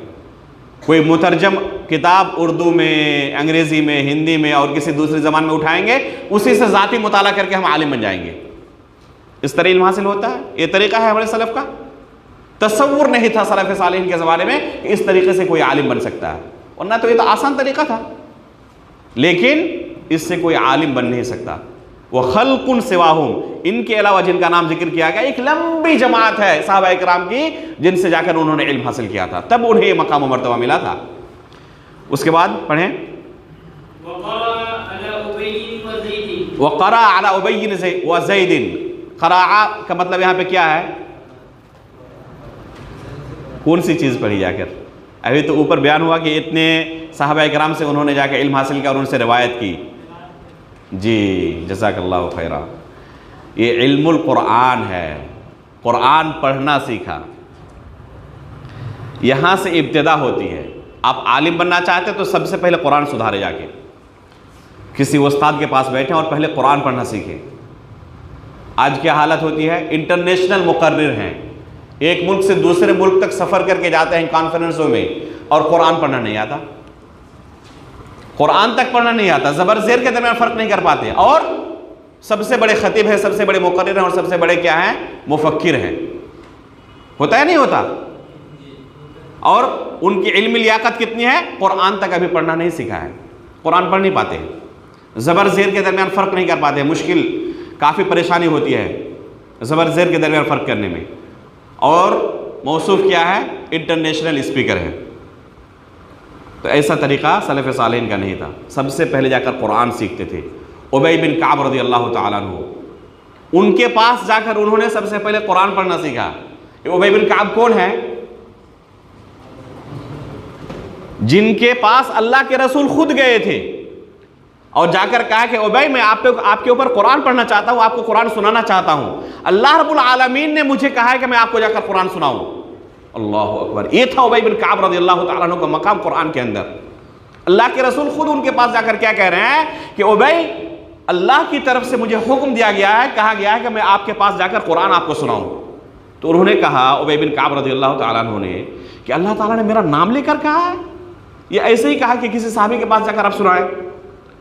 कोई मुतरजम किताब उर्दू में, अंग्रेज़ी में, हिंदी में और किसी दूसरी ज़बान में उठाएंगे, उसी से ज़ाती मुताला करके हम आलिम बन जाएंगे। इस तरह इल्म हासिल होता है। ये तरीका है हमारे सलफ़ का। तसव्वुर नहीं था सलफ़ सालिहीन के ज़माने में कि इस तरीके से कोई आलिम बन सकता है, वरना तो ये तो आसान तरीका था। लेकिन इससे कोई आलिम बन नहीं सकता। वह खल्कुन सिवाहुम, इनके अलावा जिनका नाम जिक्र किया गया, एक लंबी जमात है सहाबा इकराम की जिनसे जाकर उन्होंने इल्म हासिल किया था, तब उन्हें ये मकाम मर्तबा मिला था। उसके बाद पढ़ें। वक़रा अला उबई व ज़ैदिन। क़राअ का मतलब यहाँ पे क्या है? कौन सी चीज़ पढ़ी जाकर? अभी तो ऊपर बयान हुआ कि इतने सहाबा इकराम से उन्होंने जाकर इल्म हासिल किया और उनसे रिवायत की। जी, जज़ाकल्लाहु खैरा। ये इल्मुल कुरान है, कुरान पढ़ना सीखा, यहाँ से इब्तिदा होती है। आप आलिम बनना चाहते तो सबसे पहले कुरान सुधारे, जाके किसी उस्ताद के पास बैठें और पहले कुरान पढ़ना सीखें। आज क्या हालत होती है? इंटरनेशनल मुकर्रिर हैं, एक मुल्क से दूसरे मुल्क तक सफ़र करके जाते हैं कॉन्फ्रेंसों में, और कुरान पढ़ना नहीं आता, कुरान तक पढ़ना नहीं आता, ज़बर ज़ेर के दरमियान फ़र्क नहीं कर पाते। और सबसे बड़े खतीब हैं, सबसे बड़े मुकर्रिर हैं, और सबसे बड़े क्या हैं? मुफक्किर हैं। होता है नहीं होता? और उनकी इल्मी लियाकत कितनी है? कुरान तक अभी पढ़ना नहीं सीखा है, कुरान पढ़ नहीं पाते, ज़बर ज़ेर के दरमियान फ़र्क नहीं कर पाते। मुश्किल, काफ़ी परेशानी होती है ज़बर ज़ेर के दरमियान फ़र्क करने में। और मौसूफ़ क्या है? इंटरनेशनल स्पीकर है। तो ऐसा तरीक़ा सलफ़ सालिहीन का नहीं था। सबसे पहले जाकर कुरान सीखते थे। उबई बिन कअब रज़ी अल्लाह तआला अन्हु, उनके पास जाकर उन्होंने सबसे पहले कुरान पढ़ना सीखा। उबई बिन कअब कौन है? जिनके पास अल्लाह के रसूल खुद गए थे और जाकर कहा कि उबई, मैं आपके ऊपर कुरान पढ़ना चाहता हूँ, आपको कुरान सुनाना चाहता हूँ। अल्लाह रब्बुल आलमीन ने मुझे कहा है कि मैं आपको जाकर कुरान सुनाऊँ। अल्लाहु अकबर। ये था उबई बिन कअब रज़ी अल्लाह तआला अन्हु का मकाम कुरान के अंदर। अल्लाह के रसूल खुद उनके पास जाकर क्या कह रहे हैं कि उबई, अल्लाह की तरफ से मुझे हुक्म दिया गया है, कहा गया है कि मैं आपके पास जाकर कुरान आपको सुनाऊँ। तो उन्होंने कहा, उबई बिन कअब रज़ी अल्लाह तआला अन्हु ने, कि अल्लाह ताला ने मेरा नाम लेकर कहा है, या ऐसे ही कहा कि किसी साहबी के पास जाकर आप सुनाएं?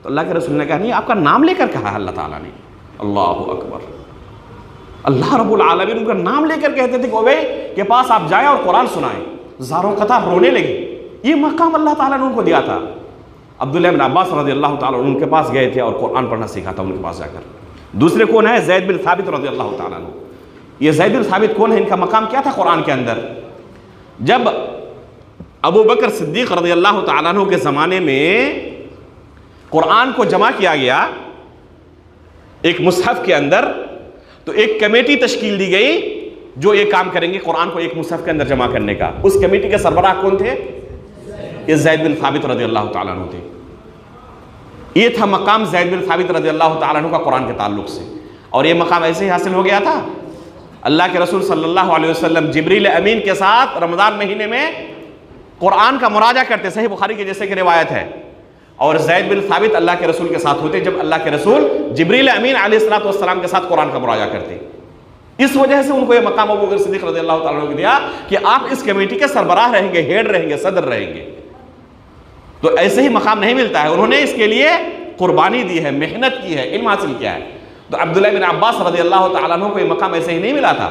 तो अल्लाह के रसूल ने कहा, नहीं, आपका नाम लेकर कहा है अल्लाह ताला ने। अल्लाहु अकबर। अल्लाह रब्बुल आलमीन उनका नाम लेकर कहते थे कि उबई के पास आप जाएं और कुरान सुनाएं। ज़ारों कतार रोने लगे। ये मकाम अल्लाह ताला ने उनको दिया था। अब्दुल्लाह बिन अब्बास रज़ी अल्लाह ताला उनके पास गए थे और कुरान पढ़ना सीखा था उनके पास जाकर। दूसरे कौन है? ज़ैद बिन साबित रज़ी अल्लाह ताला अन्हु। ये ज़ैद बिन साबित कौन है? इनका मकाम क्या था कुरान के अंदर? जब अबू बकर सिद्दीक़ रज़ी अल्लाह तआला अन्हु के ज़माने में कुरान को जमा किया गया एक मुसहफ़ के अंदर, तो एक कमेटी तश्कील दी गई जो ये काम करेंगे कुरान को एक मुसहफ़ के अंदर जमा करने का। उस कमेटी के सरबराह कौन थे? ये ज़ैद बिन साबित रज़ी अल्लाह तआला अन्हु थे। ये था मकाम ज़ैद बिन साबित रज़ी अल्लाह तआला अन्हु का कुरान के ताल्लुक़ से। और ये मकाम ऐसे ही हासिल हो गया था। अल्लाह के रसूल सल्लल्लाहु अलैहि वसल्लम जिब्रील अमीन के साथ रमज़ान महीने में कुरान का मुराजा करते, सही बुखारी के जैसे की रिवायत है। और ज़ैद बिन साबित अल्लाह के रसूल के साथ होते जब अल्लाह के रसूल जिब्रील अमीन अलैहिस्सलातु वस्सलाम के साथ कुरान का मुराजा करते। इस वजह से उनको ये मकाम अबू बकर सिद्दीक़ रज़ियल्लाहु ताला अन्हु को दिया कि आप इस कमेटी के सरबराह रहेंगे, हेड रहेंगे, सदर रहेंगे। तो ऐसे ही मकाम नहीं मिलता है, उन्होंने इसके लिए कुर्बानी दी है, मेहनत की है, इल्म हासिल किया है। तो अब्दुल्लाह बिन अब्बास रज़ियल्लाहु ताला अन्हु को ये मकाम ऐसे ही नहीं मिला था।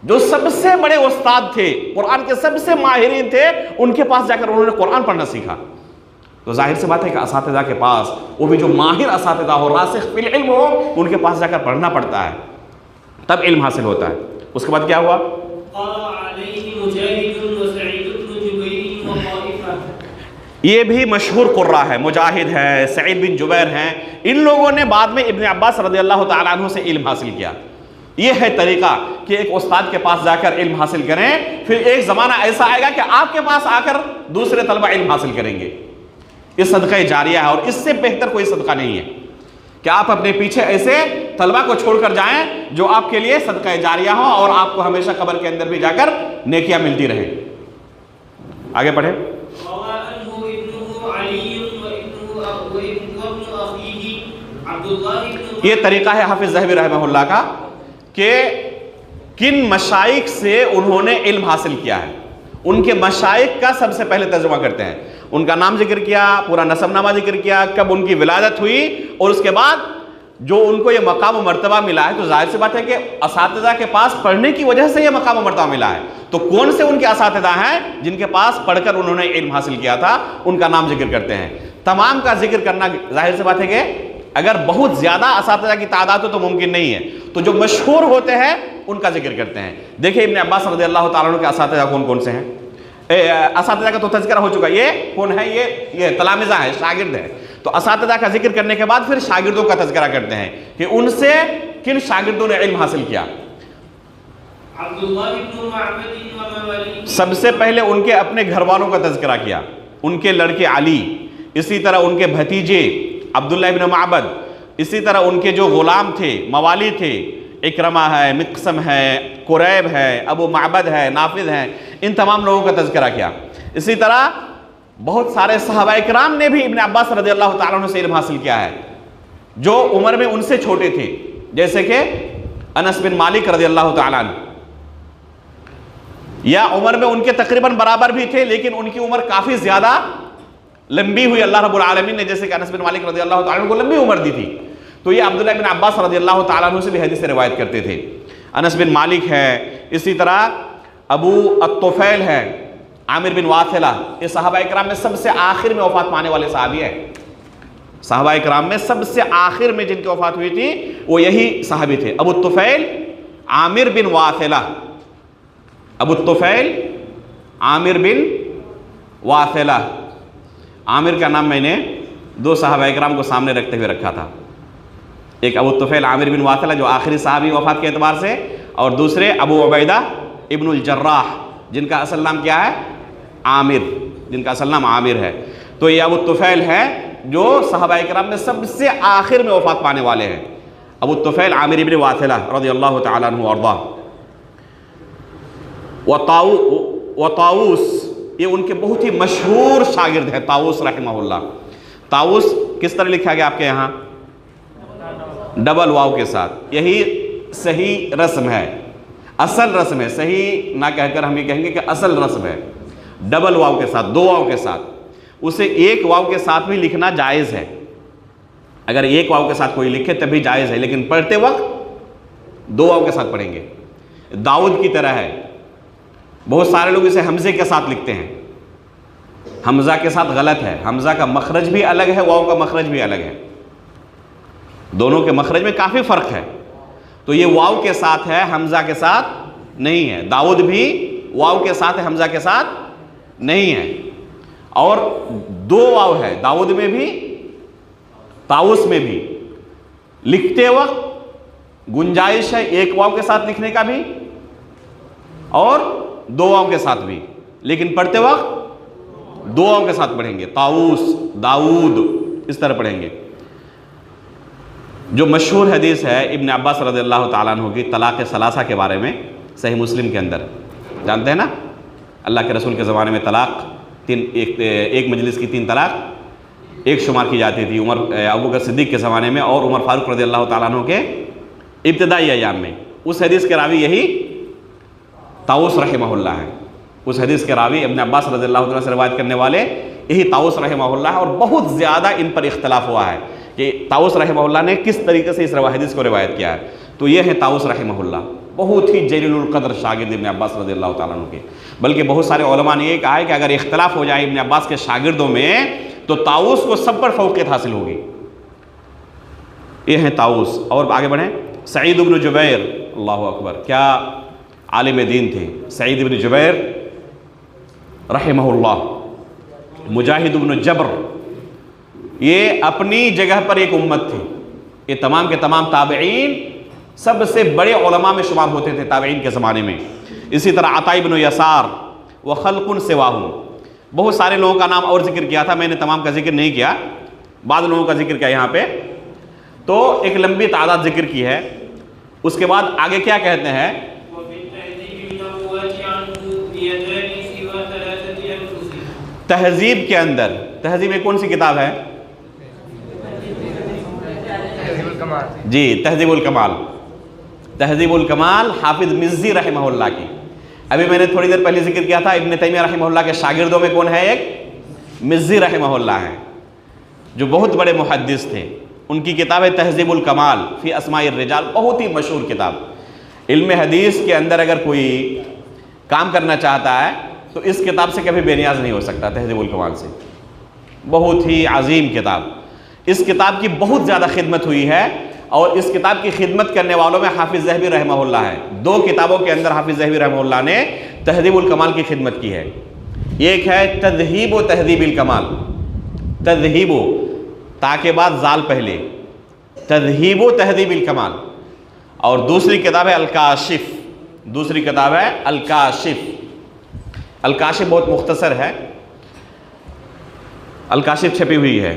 जो सबसे बड़े उस्ताद थे, कुरान के सबसे माहिरीन थे, उनके पास जाकर उन्होंने कुरान पढ़ना सीखा। तो जाहिर सी बात है कि असातिज़ा के पास, वो भी जो माहिर असातिज़ा हो, रासिख़ फिल इल्म हो, उनके पास जाकर पढ़ना पड़ता है, तब इल्म हासिल होता है। उसके बाद क्या हुआ? ये भी मशहूर कुर्रा है, मुजाहिद है, सईद बिन जुबैर हैं। इन लोगों ने बाद में इब्न अब्बास रज़ियल्लाहु ताला अन्हु से इल्म हासिल किया। ये है तरीका कि एक उस्ताद के पास जाकर इल्म हासिल करें, फिर एक ज़माना ऐसा आएगा कि आपके पास आकर दूसरे तलबा इल्म हासिल करेंगे। ये सदका जारिया है, और इससे बेहतर कोई सदका नहीं है कि आप अपने पीछे ऐसे तलबा को छोड़कर जाएं जो आपके लिए सदका जारिया हो और आपको हमेशा कब्र के अंदर भी जाकर नेकियां मिलती रहे। आगे पढ़े। ये तरीका है हाफिज ज़हबी रहमहुल्लाह का कि किन मशाइख से उन्होंने इल्म हासिल किया है, उनके मशाइख का सबसे पहले तर्जुमा करते हैं। उनका नाम जिक्र किया, पूरा नसबनामा जिक्र किया, कब उनकी विलादत हुई, और उसके बाद जो उनको ये मकाम व मर्तबा मिला है। तो जाहिर सी बात है कि असातिज़ा के पास पढ़ने की वजह से ये मकाम व मर्तबा मिला है। तो कौन से उनके असातिज़ा हैं जिनके पास पढ़कर उन्होंने इल्म हासिल किया था, उनका नाम जिक्र करते हैं। तमाम का जिक्र करना जाहिर सी बात है कि अगर बहुत ज़्यादा असातिज़ा की तादाद हो तो मुमकिन नहीं है, तो जो मशहूर होते हैं उनका जिक्र करते हैं। देखिए इब्न अब्बास रज़ियल्लाहु ताला अन्हु के असातिज़ा कौन कौन से हैं? असातिज़ा का तो तज़किरा हो चुका। ये कौन है? ये तलामिज़ा है, शागिर्द है। तो असातिज़ा का जिक्र करने के बाद फिर शागिर्दों का तज़किरा करते हैं कि उनसे किन शागिर्दों ने इल्म हासिल किया। सबसे पहले उनके अपने घर वालों का तज़किरा किया, उनके लड़के अली, इसी तरह उनके भतीजे अब्दुल्लाह इब्न माबद, इसी तरह उनके जो ग़ुलाम थे, मवाली थे, इक्रमा है, मिक़सम है, कुरैब है, अबू माबद है, नाफिज़ है, इन तमाम लोगों का तज़किरा किया। इसी तरह बहुत सारे सहाबाए किराम ने भी इब्न अब्बास रज़ियल्लाहु ताला अन्हु से इल्म हासिल किया है, जो उम्र में उनसे छोटे थे, जैसे कि अनस बिन मालिक रज़ियल्लाहु ताला अन्हु, या उम्र में उनके तकरीबन बराबर भी थे, लेकिन उनकी उम्र काफ़ी ज़्यादा लंबी हुई अल्लाह रब्बुल आलमीन ने, जैसे कि अनस बिन मालिक रज़ियल्लाहु ताला अन्हु को लंबी उम्र दी थी। तो ये अब्दुल्लाह बिन अब्बास रज़ियल्लाहु ताला अन्हु से भी हदीस रिवायत करते थे। अनस बिन मालिक है, इसी तरह अबू अत्तुफैल है, आमिर बिन वासिला, ये सहाबाए किराम में सबसे आखिर में वफ़ात पाने वाले सहाबी हैं। सहाबाए किराम में सबसे आखिर में जिनकी वफ़ात हुई थी वो यही सहाबी थे, अबू तुफैल आमिर बिन वासिला। अबू तुफैल आमिर बिन वासिला, आमिर का नाम मैंने दो सहाबाए किराम को सामने रखते हुए रखा था। एक अबू तुफैल आमिर बिन वासिला जो आखिरी सहाबी वफ़ात के एतबार से, और दूसरे अबू उबैदा इब्नुल जर्राह जिनका असल नाम क्या है? आमिर, जिनका असल नाम आमिर है। तो ये अबू तुफैल है जो सहाबाए किराम में सबसे आखिर में वफ़ात पाने वाले हैं, अबू तुफैल आमिर इब्न वासिला रज़ियल्लाहु ताला अन्हु अर्दा। व ताऊस, ये उनके बहुत ही मशहूर शागिर्द है, ताऊस रहमहुल्लाह। ताऊस किस तरह लिखा गया आपके यहाँ? डबल वाव के साथ। यही सही रस्म है, असल रस्म है, सही ना कहकर हम ये कहेंगे कि असल रस्म है। डबल वाव के साथ, दो वाव के साथ। उसे एक वाव के साथ भी लिखना जायज़ है, अगर एक वाव के साथ कोई लिखे तभी जायज़ है, लेकिन पढ़ते वक्त दो वाव के साथ पढ़ेंगे। दाऊद की तरह है, बहुत सारे लोग इसे हमज़े के साथ लिखते हैं, हमज़ा के साथ गलत है। हमज़ा का मखरज भी अलग है, वाव का मखरज भी अलग है, दोनों के मखरज में काफ़ी फ़र्क है। तो ये वाव के साथ है, हमज़ा के साथ नहीं है। दाऊद भी वाव के साथ है, हमज़ा के साथ नहीं है। और दो वाव है दाऊद में भी, ताऊस में भी। लिखते वक्त गुंजाइश है एक वाव के साथ लिखने का भी और दो वाव के साथ भी, लेकिन पढ़ते वक्त दो वाव के साथ पढ़ेंगे। ताऊस, दाऊद, इस तरह पढ़ेंगे। जो मशहूर हदीस है इब्न अब्बास रज़ियल्लाहु ताला अन्हु की तलाक़ सलासा के बारे में, सही मुस्लिम के अंदर जानते हैं ना, अल्लाह के रसूल के ज़माने में तलाक़ एक मजलिस की 3 तलाक एक शुमार की जाती थी अबू बकर सिद्दीक़ के ज़माने में और उमर फारूक रज़ियल्लाहु ताला अन्हु के इब्तिदाई अय्याम में। उस हदीस के रावी यही ताऊस रहमहुल्लाह है। उस हदीस के रावी इब्न अब्बास रज़ियल्लाहु ताला से रिवायत करने वाले यही ताऊस रहमहुल्लाह है। और बहुत ज़्यादा इन पर इख्तलाफ हुआ है कि ताऊस रहमहुल्लाह ने किस तरीके से इस हदीस को रिवायत किया है। तो ये है ताऊस रहमहुल्लाह, बहुत ही जलीलुल क़द्र शागिर्द इब्न अब्बास रज़ियल्लाहु ताला अन्हु के। बल्कि बहुत सारे उलमा ने ये कहा है कि अगर इख्तलाफ हो जाए इब्न अब्बास के शागिर्दों में तो ताऊस को सब पर फौक़ियत हासिल होगी। ये हैं ताऊस। और आगे बढ़ें, सईद इब्न जुबैर, अल्लाहु अकबर, क्या आलिम दीन थे सईद इब्न जुबैर रहमहुल्लाह। मुजाहिद इब्न जब्र, ये अपनी जगह पर एक उम्मत थी। ये तमाम के तमाम ताबईन सबसे बड़े उलमा में शुमार होते थे ताबईन के ज़माने में। इसी तरह अता इब्न यसार व खल्कुन सिवाहु, बहुत सारे लोगों का नाम और जिक्र किया था, मैंने तमाम का जिक्र नहीं किया, बाद लोगों का जिक्र किया यहाँ पे। तो एक लंबी तादाद जिक्र की है। उसके बाद आगे क्या कहते हैं, तहजीब के अंदर, तहजीब में कौन सी किताब है जी, तहजीबुल कमाल, तहजीबुल कमाल हाफिज मिज़्ज़ी रहमहुल्लाह की। अभी मैंने थोड़ी देर पहले जिक्र किया था इब्न तैमिया रहमहुल्लाह के शागिर्दों में कौन है, एक मिज़्ज़ी रहमहुल्लाह है जो बहुत बड़े मुहद्दिस थे। उनकी किताब है तहजीबुल कमाल फ़ी अस्माइर रिजाल, बहुत ही मशहूर किताब। इल्म हदीस के अंदर अगर कोई काम करना चाहता है तो इस किताब से कभी बेनियाज नहीं हो सकता, तहजीबुल कमाल से। बहुत ही अजीम किताब। इस किताब की बहुत ज़्यादा खिदमत हुई है और इस किताब की खिदमत करने वालों में हाफिज़ ज़हबी रहमहुल्लाह है। 2 किताबों के अंदर हाफिज़ ज़हबी रहमहुल्लाह ने तहजीबुल कमाल की खिदमत की है। एक है तज़हीब व तहजीबिल कमाल, तज़हीब ताके बाद जाल पहले, तज़हीब व तहजीबिल कमाल। और दूसरी किताब है अल-काशिफ, दूसरी किताब है अल-काशिफ। अल-काशिफ बहुत मुख्तसर है, अल-काशिफ छपी हुई है।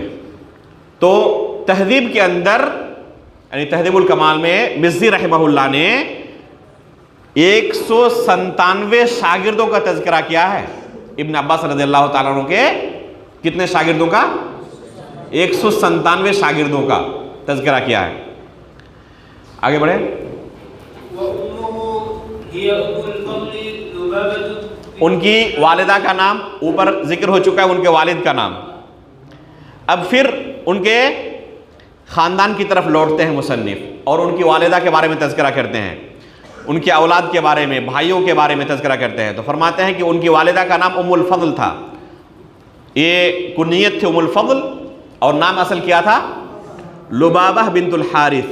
तो तहजीब के अंदर यानी तहजीबुल कमाल में मिज़्ज़ी रहमहुल्लाह ने 197 शागिर्दों का तज़किरा किया है। इब्न अब्बास रज़ियल्लाहु ताला अन्हु के कितने शागिर्दों का, 197 शागिर्दों का तज़किरा किया है। आगे बढ़े, उनकी वालिदा का नाम ऊपर जिक्र हो चुका है, उनके वालिद का नाम। अब फिर उनके ख़ानदान की तरफ लौटते हैं मुसन्निफ़ और उनकी वालिदा के बारे में तज़किरा करते हैं, उनकी औलाद के बारे में, भाइयों के बारे में तज़किरा करते हैं। तो फरमाते हैं कि उनकी वालिदा का नाम उम्मुल फ़ज़ल था। ये कुनियत थी उम्मुल फ़ज़ल और नाम असल क्या था, लुबाबा बिन्तुल हारिस।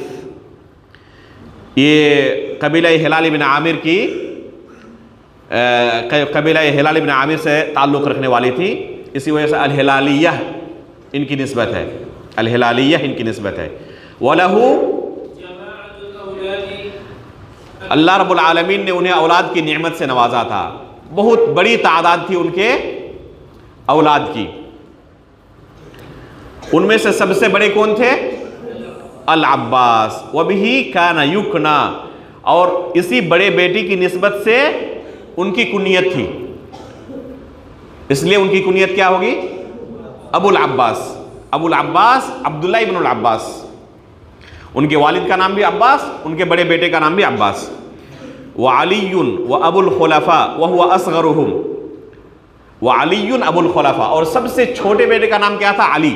ये कबीला हिलाल इब्न आमिर की, कबीला हिलाल इब्न आमिर से ताल्लुक़ रखने वाली थी। इसी वजह से अल-हिलालिय्यह इनकी निस्बत है, अल-हिलालिय्यह इनकी निस्बत है। वलहू, अल्लाह रब्बुल आलमीन ने उन्हें औलाद की नेमत से नवाजा था। बहुत बड़ी तादाद थी उनके औलाद की। उनमें से सबसे बड़े कौन थे, अल-अब्बास, वबिही काना युकना, और इसी बड़े बेटी की निस्बत से उनकी कुनियत थी, इसलिए उनकी कुनियत क्या होगी, अबुल अब्बास। अबुल अब्बास अब्दुल्लाह इब्नुल अब्बास, उनके वालिद का नाम भी अब्बास, उनके बड़े बेटे का नाम भी अब्बास। व अलीयुन व अबुल खुलफा व हुवा असगरुहुम, व अलीयुन अबुल खुलफा, और सबसे छोटे बेटे का नाम क्या था, अली।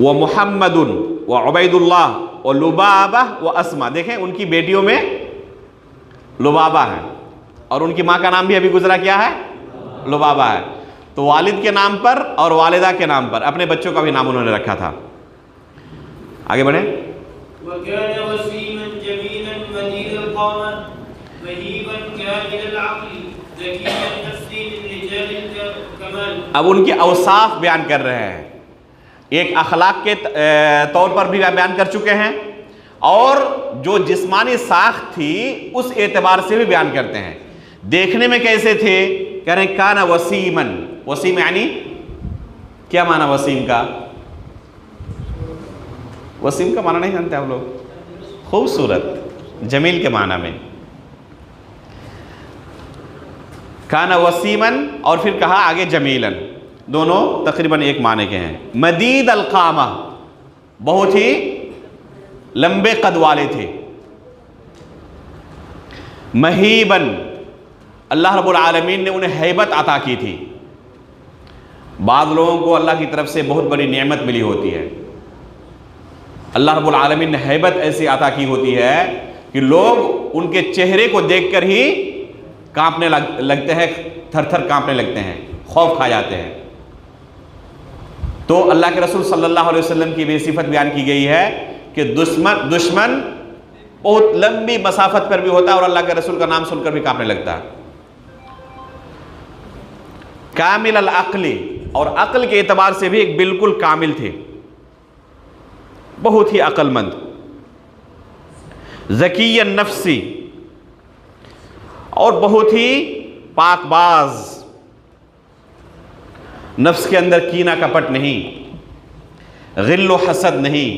व मुहम्मदुन व उबैदुल्लाह व लुबाबा व अस्मा। देखें उनकी बेटियों में लुबाबा है और उनकी माँ का नाम भी अभी गुजरा क्या है, लुबाबा है। तो वालिद के नाम पर और वालिदा के नाम पर अपने बच्चों का भी नाम उन्होंने रखा था। आगे बढ़े, अब उनके औसाफ बयान कर रहे हैं। एक अखलाक के तौर पर भी बयान कर चुके हैं और जो जिस्मानी साख थी उस एतबार से भी बयान करते हैं। देखने में कैसे थे, कह रहे हैं काना वसीमन। वसीम यानी क्या माना वसीम का, वसीम का माना नहीं जानते आप लोग, खूबसूरत, जमील के माना में। काना वसीमन, और फिर कहा आगे जमीलन, दोनों तकरीबन एक माने के हैं। मदीद अलकामा, बहुत ही लंबे कद वाले थे। महीबन, अल्लाह रब्बुल आलमीन ने उन्हें हैबत अता की थी। बाद लोगों को अल्लाह की तरफ से बहुत बड़ी नेमत मिली होती है, अल्लाह रब्बुल आलमीन ने हैबत ऐसी अता की होती है कि लोग उनके चेहरे को देखकर ही कांपने लगते हैं, थर थर कांपने लगते हैं, खौफ खा जाते हैं। तो अल्लाह के रसूल सल्लल्लाहु अलैहि वसल्लम की भी सिफत बयान की गई है कि दुश्मन बहुत लंबी मसाफत पर भी होता है और अल्लाह के रसूल का नाम सुनकर भी कांपने लगता है। कामिल अल अक्ली, और अक्ल के एतबार से भी एक बिल्कुल कामिल थे, बहुत ही अक्लमंद। ज़किय्यन नफ्सी, और बहुत ही पाकबाज, नफ्स के अंदर कीना कपट नहीं, गिल्लो हसद नहीं,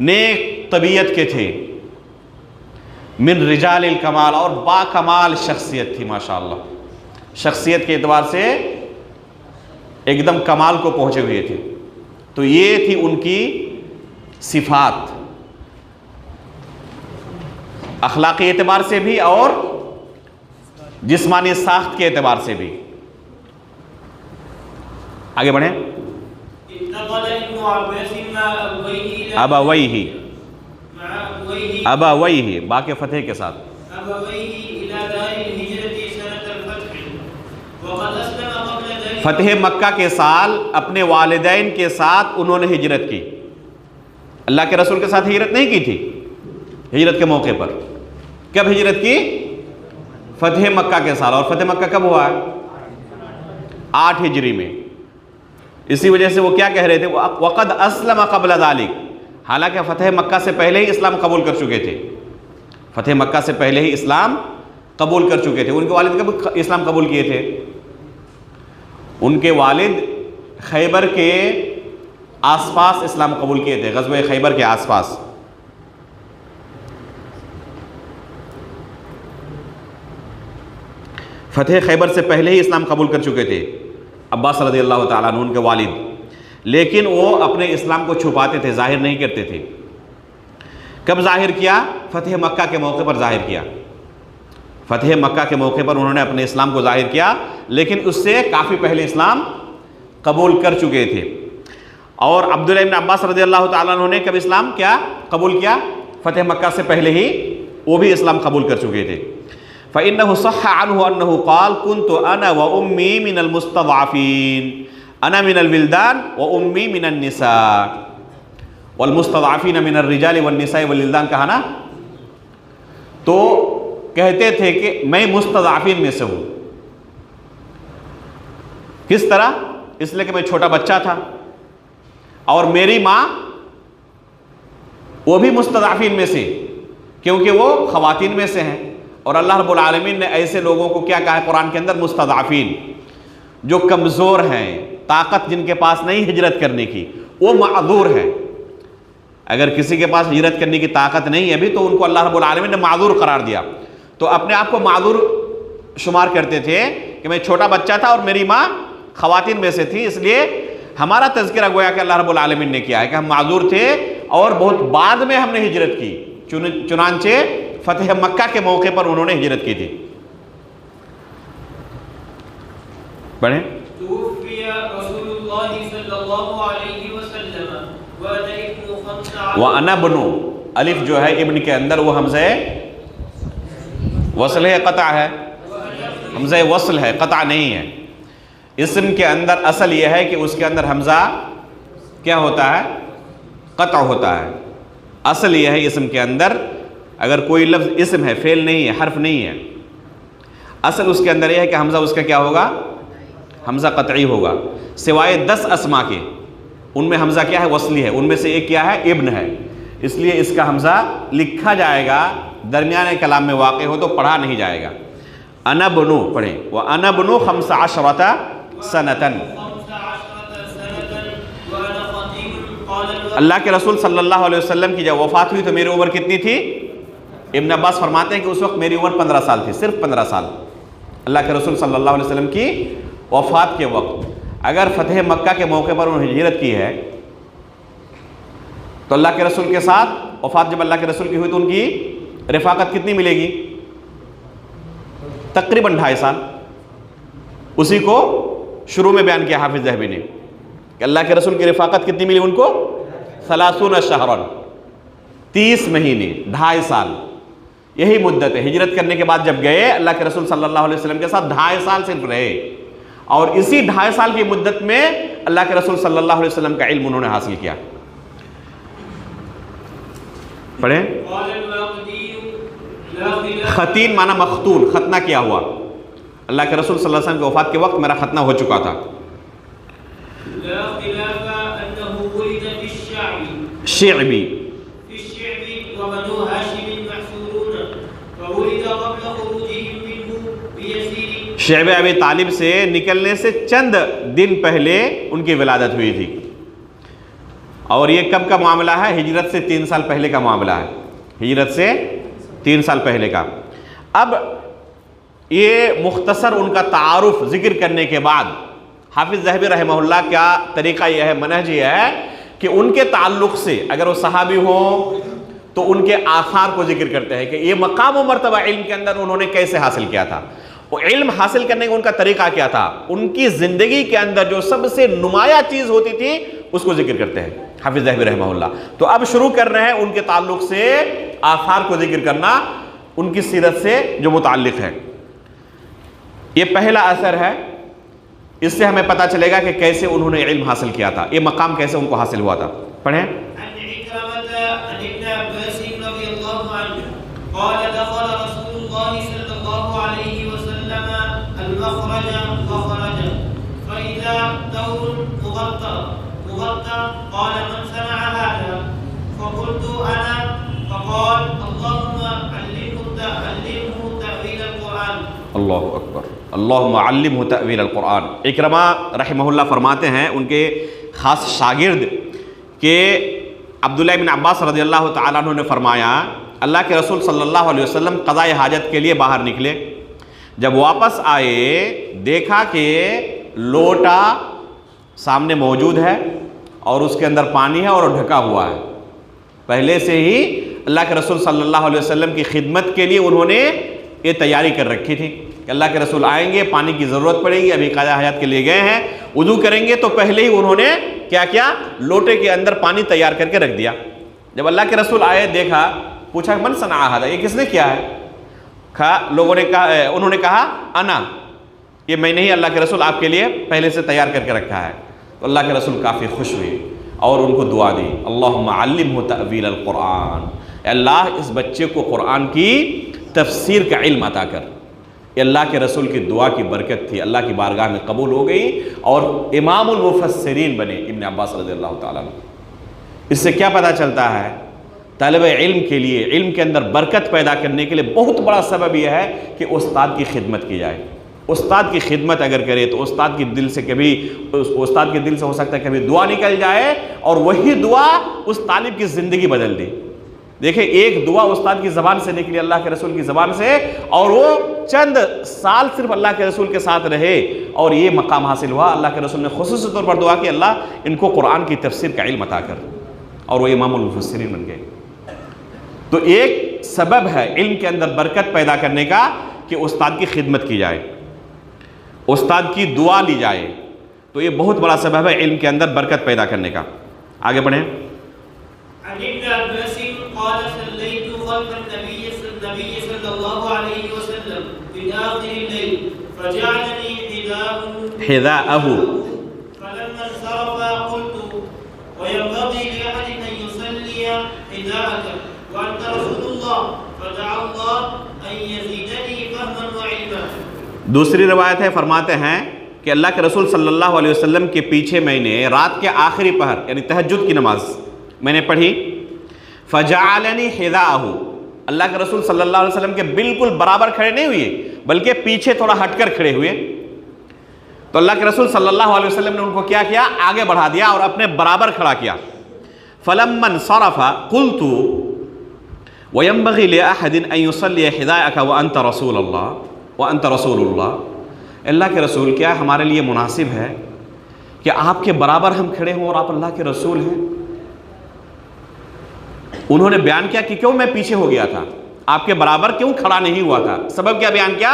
नेक तबीयत के थे। मिन रिजालिल कमाल, और बाकमाल शख्सियत थी माशाअल्लाह, शख्सियत के एतबार से एकदम कमाल को पहुंचे हुए थे। तो ये थी उनकी सिफात, अखलाकी एतबार से भी और जिस्मानी साख्त के एतबार से भी। आगे बढ़ें। अबवैही, अबवैही बाके फतेह के साथ, फतेह मक्का के साल अपने वालिदैन के साथ उन्होंने हिजरत की। अल्लाह के रसूल के साथ हिजरत नहीं की थी, हिजरत के मौके पर। कब हिजरत की? फतेह मक्का के साल। और फतेह मक्का कब हुआ है? 8 हिजरी में। इसी वजह से वो क्या कह रहे थे, वक़द अस्लम क़ब्ल ज़ालिक, हालांकि फतेह मक्का से पहले ही इस्लाम कबूल कर चुके थे, फतेह मक्का से पहले ही इस्लाम कबूल कर चुके थे। उनके वालिद कब इस्लाम कबूल किए थे? उनके वालिद खैबर के आसपास इस्लाम कबूल किए थे, ग़ज़वे खैबर के आसपास। फतेह खैबर से पहले ही इस्लाम कबूल कर चुके थे अब्बास रज़ियल्लाहु ताला अन्हु, उनके वालिद। लेकिन वो अपने इस्लाम को छुपाते थे, जाहिर नहीं करते थे। कब जाहिर किया? फतेह मक्का के मौके पर जाहिर किया। फतेह मक्का के मौके पर उन्होंने अपने इस्लाम को जाहिर किया, लेकिन उससे काफ़ी पहले इस्लाम कबूल कर चुके थे। और अब्दुल्लाह इब्न अब्बास रज़ियल्लाहु ताला अन्हु ने कब इस्लाम क्या कबूल किया? फतेह मक्का से पहले ही वो भी इस्लाम कबूल कर चुके थे। फ़इन्नहु सह्ह अन्हु अन्नहु क़ाल कुन्तु अना व उम्मी मिनल मुस्तज़अफ़ीन, अना मिनल विल्दान व उम्मी मिनन निसा वल मुस्तज़अफ़ीन मिनर रिजाल वन निसा वल विल्दान, कहा ना। तो कहते थे कि मैं मुस्तज़अफ़ीन में से हूँ। किस तरह? इसलिए कि मैं छोटा बच्चा था और मेरी माँ वो भी मुस्तज़अफ़ीन में से, क्योंकि वो ख़वातीन में से हैं। और अल्लाह रब्बुल आलमीन ने ऐसे लोगों को क्या कहा है कुरान के अंदर? मुस्तज़अफ़ीन, जो कमज़ोर हैं, ताकत जिनके पास नहीं हिजरत करने की, वो माज़ूर हैं। अगर किसी के पास हिजरत करने की ताकत नहीं है अभी, तो उनको अल्लाह रब्बुल आलमीन ने माज़ूर करार दिया। तो अपने आप को माज़ूर शुमार करते थे कि मैं छोटा बच्चा था और मेरी माँ ख़वातीन में से थी, इसलिए हमारा तज़किरा गोया कि अल्लाह रब्बुल आलमीन ने किया है कि हम माज़ूर थे और बहुत बाद में हमने हिजरत की। चुनांचे फतेह मक्का के मौके पर उन्होंने हिजरत की थी। पढ़ें। व अना बनु, अलिफ जो है इब्न के अंदर वो हमज़े वसल है, क़ता है, हमज़े वसल है, क़ता नहीं है। इस्म के अंदर असल यह है कि उसके अंदर हमज़ा क्या होता है? क़ता होता है। असल यह है इस्म के अंदर, अगर कोई लफ्ज़ इस्म है, फ़ेल नहीं है, हर्फ नहीं है, असल उसके अंदर यह है कि हमज़ा उसका क्या होगा? हमज़ा क़तई होगा। सिवाय 10 अस्मा के, उनमें हमज़ा क्या है? वसली है। उनमें से एक क्या है? इब्न है। इसलिए इसका हमज़ा लिखा जाएगा, दरमियान कलाम में वाक़ हो तो पढ़ा नहीं जाएगा। अना बनु पढ़ें। व अना बनु 15 सनतन। अल्लाह के रसूल सल्लल्लाहु अलैहि वसल्लम की जब वफ़ात हुई तो मेरी उम्र कितनी थी? इब्न अब्बास फरमाते हैं कि उस वक्त मेरी उम्र 15 साल थी, सिर्फ 15 साल। अल्लाह के रसूल सल्लल्लाहु अलैहि वसल्लम की वफ़ात के वक्त अगर फ़तह मक्का के मौके पर उन्होंने हिजरत की है तो अल्लाह के रसूल के साथ वफ़ात जब अल्लाह के रसूल की हुई तो उनकी रफ़ाकत कितनी मिलेगी? तकरीबन 2.5 साल। उसी को शुरू में बयान किया हाफिज़ ज़हबी ने कि अल्लाह के रसूल की रफ़ाकत कितनी मिली उनको? 30 शहरन, 30 महीने, 2.5 साल, यही मुद्दत है। हिजरत करने के बाद जब गए अल्लाह के रसूल सल्लल्लाहु अलैहि वसल्लम के साथ 2.5 साल सिर्फ रहे, और इसी 2.5 साल की मुद्दत में अल्लाह के रसूल सल्लल्लाहु अलैहि वसल्लम का इल्म उन्होंने हासिल किया। पढ़े। खतीन माना मखतून, खतना किया हुआ। अल्लाह के रसूल सल्लल्लाहु अलैहि वसल्लम के वफात के वक्त मेरा खतना हो चुका था। शिअबी, शैब अबी तालिब से निकलने से चंद दिन पहले उनकी विलादत हुई थी। और ये कब का मामला है? हिजरत से 3 साल पहले का मामला है। हिजरत से 3 साल पहले का। अब ये मुख्तसर उनका तारुफ जिक्र करने के बाद हाफिज़ ज़हबी रहमहुल्लाह का तरीक़ा यह है, मनहज यह है कि उनके ताल्लुक़ से अगर वो सहाबी हो तो उनके आसार को जिक्र करते हैं कि ये मकाम व मर्तबा इल्म के अंदर उन्होंने कैसे हासिल किया था, वो इल्म हासिल करने का उनका तरीक़ा क्या था, उनकी ज़िंदगी के अंदर जो सबसे नुमाया चीज़ होती थी उसको जिक्र करते हैं हाफिज़ ज़हबी रहमहुल्लाह। तो अब शुरू कर रहे हैं उनके ताल्लुक़ से आसार को जिक्र करना, उनकी सीरत से जो मुताल्लिक़ है। ये पहला असर है, इससे हमें पता चलेगा कि कैसे उन्होंने इल्म हासिल किया था, ये मकाम कैसे उनको हासिल हुआ था। पढ़ें। अल्लाहु अकबर, अल्लाहुम्मा अल्लिमहु तअवील अल-कुरान। इकरमा रहमहुल्लाह फरमाते हैं उनके ख़ास शागिर्द के अब्दुल्लाह इब्न अब्बास रज़ियल्लाहु तआला अन्हु ने फरमाया, अल्लाह के रसूल सल्लल्लाहु अलैहि वसल्लम क़ज़ाए हाजत के लिए बाहर निकले। जब वापस आए देखा कि लोटा सामने मौजूद है और उसके अंदर पानी है और ढका हुआ है। पहले से ही अल्लाह के रसूल सल्लल्लाहु अलैहि वसल्लम की खिदमत के लिए उन्होंने ये तैयारी कर रखी थी कि अल्लाह के रसूल आएंगे, पानी की ज़रूरत पड़ेगी, अभी क़ज़ा हयात के लिए गए हैं, वुज़ू करेंगे, तो पहले ही उन्होंने क्या किया, लोटे के अंदर पानी तैयार करके रख दिया। जब अल्लाह के रसूल आए, देखा, पूछा मन सना हादा, ये किसने किया है? उन्होंने कहा अना, ये मैंने ही अल्लाह के रसूल आपके लिए पहले से तैयार करके रखा है। तो अल्लाह के रसूल काफ़ी खुश हुए और उनको दुआ दी, अल्लाहुम्मा अल्लिमहु तअवील अल-कुरान, अल्लाह इस बच्चे को कुरान की तफसीर का इल्म अता कर। ये अल्लाह के रसूल की दुआ की बरकत थी, अल्लाह की बारगाह में कबूल हो गई और इमामुल मुफस्सिरीन बने इब्न अब्बास रज़ियल्लाहु ताला अन्हु। इससे क्या पता चलता है, तलब इल्म के लिए, इल्म के अंदर बरकत पैदा करने के लिए बहुत बड़ा सबब यह है कि उस्ताद की खिदमत की जाए। उस्ताद की खिदमत अगर करे तो उस्ताद के दिल से कभी, उस्ताद के दिल से हो सकता है कभी दुआ निकल जाए और वही दुआ उस तालिब की ज़िंदगी बदल दे। देखिए, एक दुआ उस्ताद की ज़बान से निकली, अल्लाह के रसूल की ज़बान से, और वो चंद साल सिर्फ अल्लाह के रसूल के साथ रहे और ये मकाम हासिल हुआ। अल्लाह के रसूल ने खुसूसी तौर पर दुआ की, अल्लाह इनको कुरान की तफसीर का इल्म अता कर, और वो इमामुल मुफस्सिरीन बन गए। तो एक सबब है इल्म के अंदर बरकत पैदा करने का कि उस्ताद की खिदमत की जाए, उस्ताद की दुआ ली जाए। तो ये बहुत बड़ा सबब है इल्म के अंदर बरकत पैदा करने का। आगे बढ़ें। हिदाअहु दूसरी रवायत है, फरमाते हैं कि अल्लाह के रसूल सल्लल्लाहु अलैहि वसल्लम के पीछे मैंने रात के आखिरी पहर यानी तहज्जुद की नमाज मैंने पढ़ी। फजअलनी हिदाअहु, अल्लाह के रसूल सल्लल्लाहु अलैहि वसल्लम के बिल्कुल बराबर खड़े नहीं हुए बल्कि पीछे थोड़ा हटकर खड़े हुए। तो अल्लाह के रसूल सल्लल्लाहु अलैहि वसल्लम ने उनको क्या किया, आगे बढ़ा दिया और अपने बराबर खड़ा किया। फलम्मन सरफ़ा कुल्तु वयंबग़ी लिअहदिन अन युसल्लिय हिदाअक व अंत रसूलुल्लाह, व अंत रसूलुल्लाह, अल्लाह के रसूल, क्या हमारे लिए मुनासिब है कि आपके बराबर हम खड़े हों और आप अल्लाह के रसूल हैं? उन्होंने बयान किया कि क्यों मैं पीछे हो गया था, आपके बराबर क्यों खड़ा नहीं हुआ था। सबब क्या बयान किया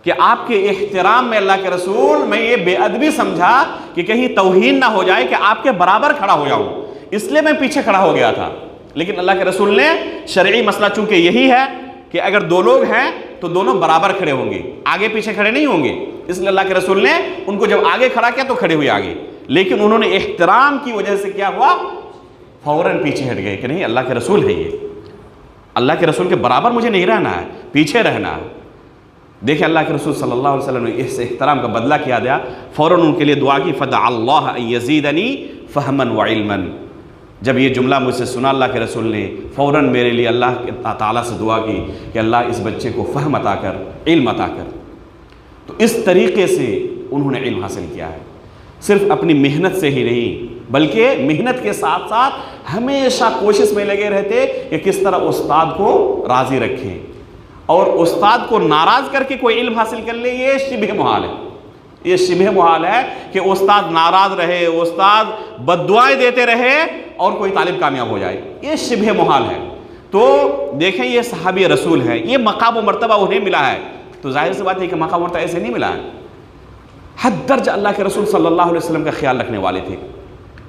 कि आपके एहतराम में अल्लाह के रसूल, मैं ये बेअदबी समझा कि कहीं तौहीन ना हो जाए कि आपके बराबर खड़ा हो जाऊं, इसलिए मैं पीछे खड़ा हो गया था। लेकिन अल्लाह के रसूल ने शरई मसला चूंकि यही है कि अगर दो लोग हैं तो दोनों बराबर खड़े होंगे, आगे पीछे खड़े नहीं होंगे, इसलिए अल्लाह के रसूल ने उनको जब आगे खड़ा किया तो खड़े हुए आगे। लेकिन उन्होंने एहतराम की वजह से क्या हुआ, फौरन पीछे हट गए कि नहीं अल्लाह के रसूल है, ये अल्लाह के रसूल के बराबर मुझे नहीं रहना है, पीछे रहना है। देखिए अल्लाह के रसूल सल्लल्लाहु अलैहि वसल्लम ने इस एहतराम का बदला किया दिया, फ़ौरन उनके लिए दुआ की, फ़दअल्लाह यज़ीदनी फ़हमन व इल्मन। जब ये जुमला मुझसे सुना अल्लाह के रसूल ने, फ़ौरन मेरे लिए अल्लाह ताला से दुआ की कि अल्लाह इस बच्चे को फ़हम अता कर, इल्म अता कर। तो इस तरीके से उन्होंने इल्म हासिल किया है, सिर्फ अपनी मेहनत से ही नहीं बल्कि मेहनत के साथ साथ हमेशा कोशिश में लगे रहते कि किस तरह उस्ताद को राज़ी रखें, और उस्ताद को नाराज़ करके कोई इल्म हासिल कर ले, ये शिबह मुहाल है। ये शिबह मुहाल है कि उस्ताद नाराज़ रहे, उस्ताद बद्दुआएं देते रहे और कोई तालिब कामयाब हो जाए, ये शिबह मुहाल है। तो देखें ये सहाबी रसूल है, ये मकाम व मर्तबा उन्हें मिला है, तो जाहिर सी बात है कि मकाम व मर्तबा ऐसे नहीं मिला है। हद दर्ज अल्लाह के रसूल सल्लल्लाहु अलैहि वसल्लम का ख्याल रखने वाले थे,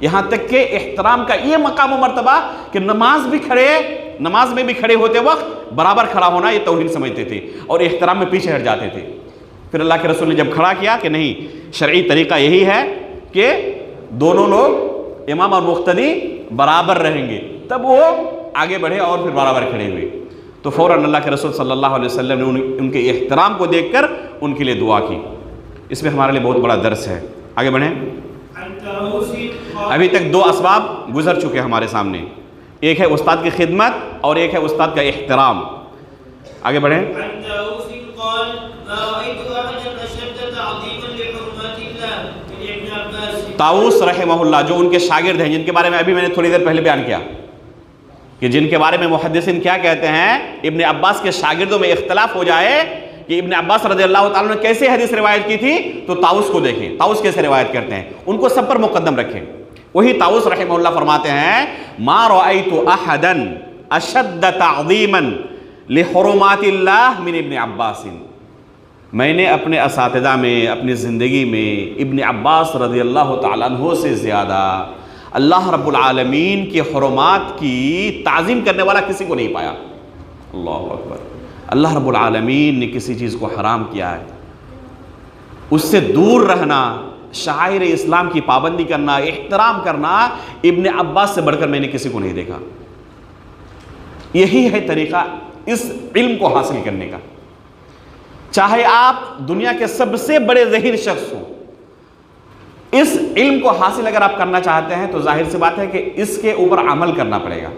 यहाँ तक के एहतराम का ये मकाम व मर्तबा कि नमाज में भी खड़े होते वक्त बराबर खड़ा होना ये तौहीन समझते थे और एहतराम में पीछे हट जाते थे। फिर अल्लाह के रसूल ने जब खड़ा किया कि नहीं शरई तरीका यही है कि दोनों लोग इमाम और मुक्तदी बराबर रहेंगे, तब वो आगे बढ़े और फिर बराबर खड़े हुए। तो फ़ौरन अल्लाह के रसूल सल्लल्लाहु अलैहि वसल्लम ने उनके एहतराम को देखकर उनके लिए दुआ की। इसमें हमारे लिए बहुत बड़ा दर्स है। आगे बढ़ें। अभी तक दो असबाब गुजर चुके हमारे सामने, एक है उस्ताद की खिदमत और एक है उस्ताद का एहतराम। आगे बढ़ें। ताऊस रहमहुल्लाह जो उनके शागिर्द हैं, जिनके बारे में अभी मैंने थोड़ी देर पहले बयान किया कि जिनके बारे में मुहद्दिसीन क्या कहते हैं, इब्ने अब्बास के शागिर्दों में इख्तलाफ हो जाए कि इब्ने अब्बास रज़ियल्लाहु ताला ने कैसे हदीस रिवायत की थी, तो ताऊस को देखें, ताऊस कैसे रिवायत करते हैं, उनको सब पर मुकद्दम रखें। वही ताऊस रहमहुल्लाह फरमाते हैं, मा रअयतु अहदन अशद्द तअज़ीमन लिहुरुमातिल्लाह मिन इब्ने अब्बासिन। मैंने अपने असातिज़ा में, अपनी ज़िंदगी में इब्ने अब्बास रज़ियल्लाहु ताला अन्हु से ज़्यादा अल्लाह रब्बुल आलमीन के हुरुमात की ताज़ीम करने वाला किसी को नहीं पाया। अल्लाहु अकबर। अल्लाह रब्बुल आलमीन ने किसी चीज़ को हराम किया है, उससे दूर रहना, शायर इस्लाम की पाबंदी करना, एहतराम करना, इब्ने अब्बास से बढ़कर मैंने किसी को नहीं देखा। यही है तरीक़ा इस इल्म को हासिल करने का। चाहे आप दुनिया के सबसे बड़े ज़हीन शख्स हो, इस इल्म को हासिल अगर आप करना चाहते हैं तो जाहिर सी बात है कि इसके ऊपर अमल करना पड़ेगा।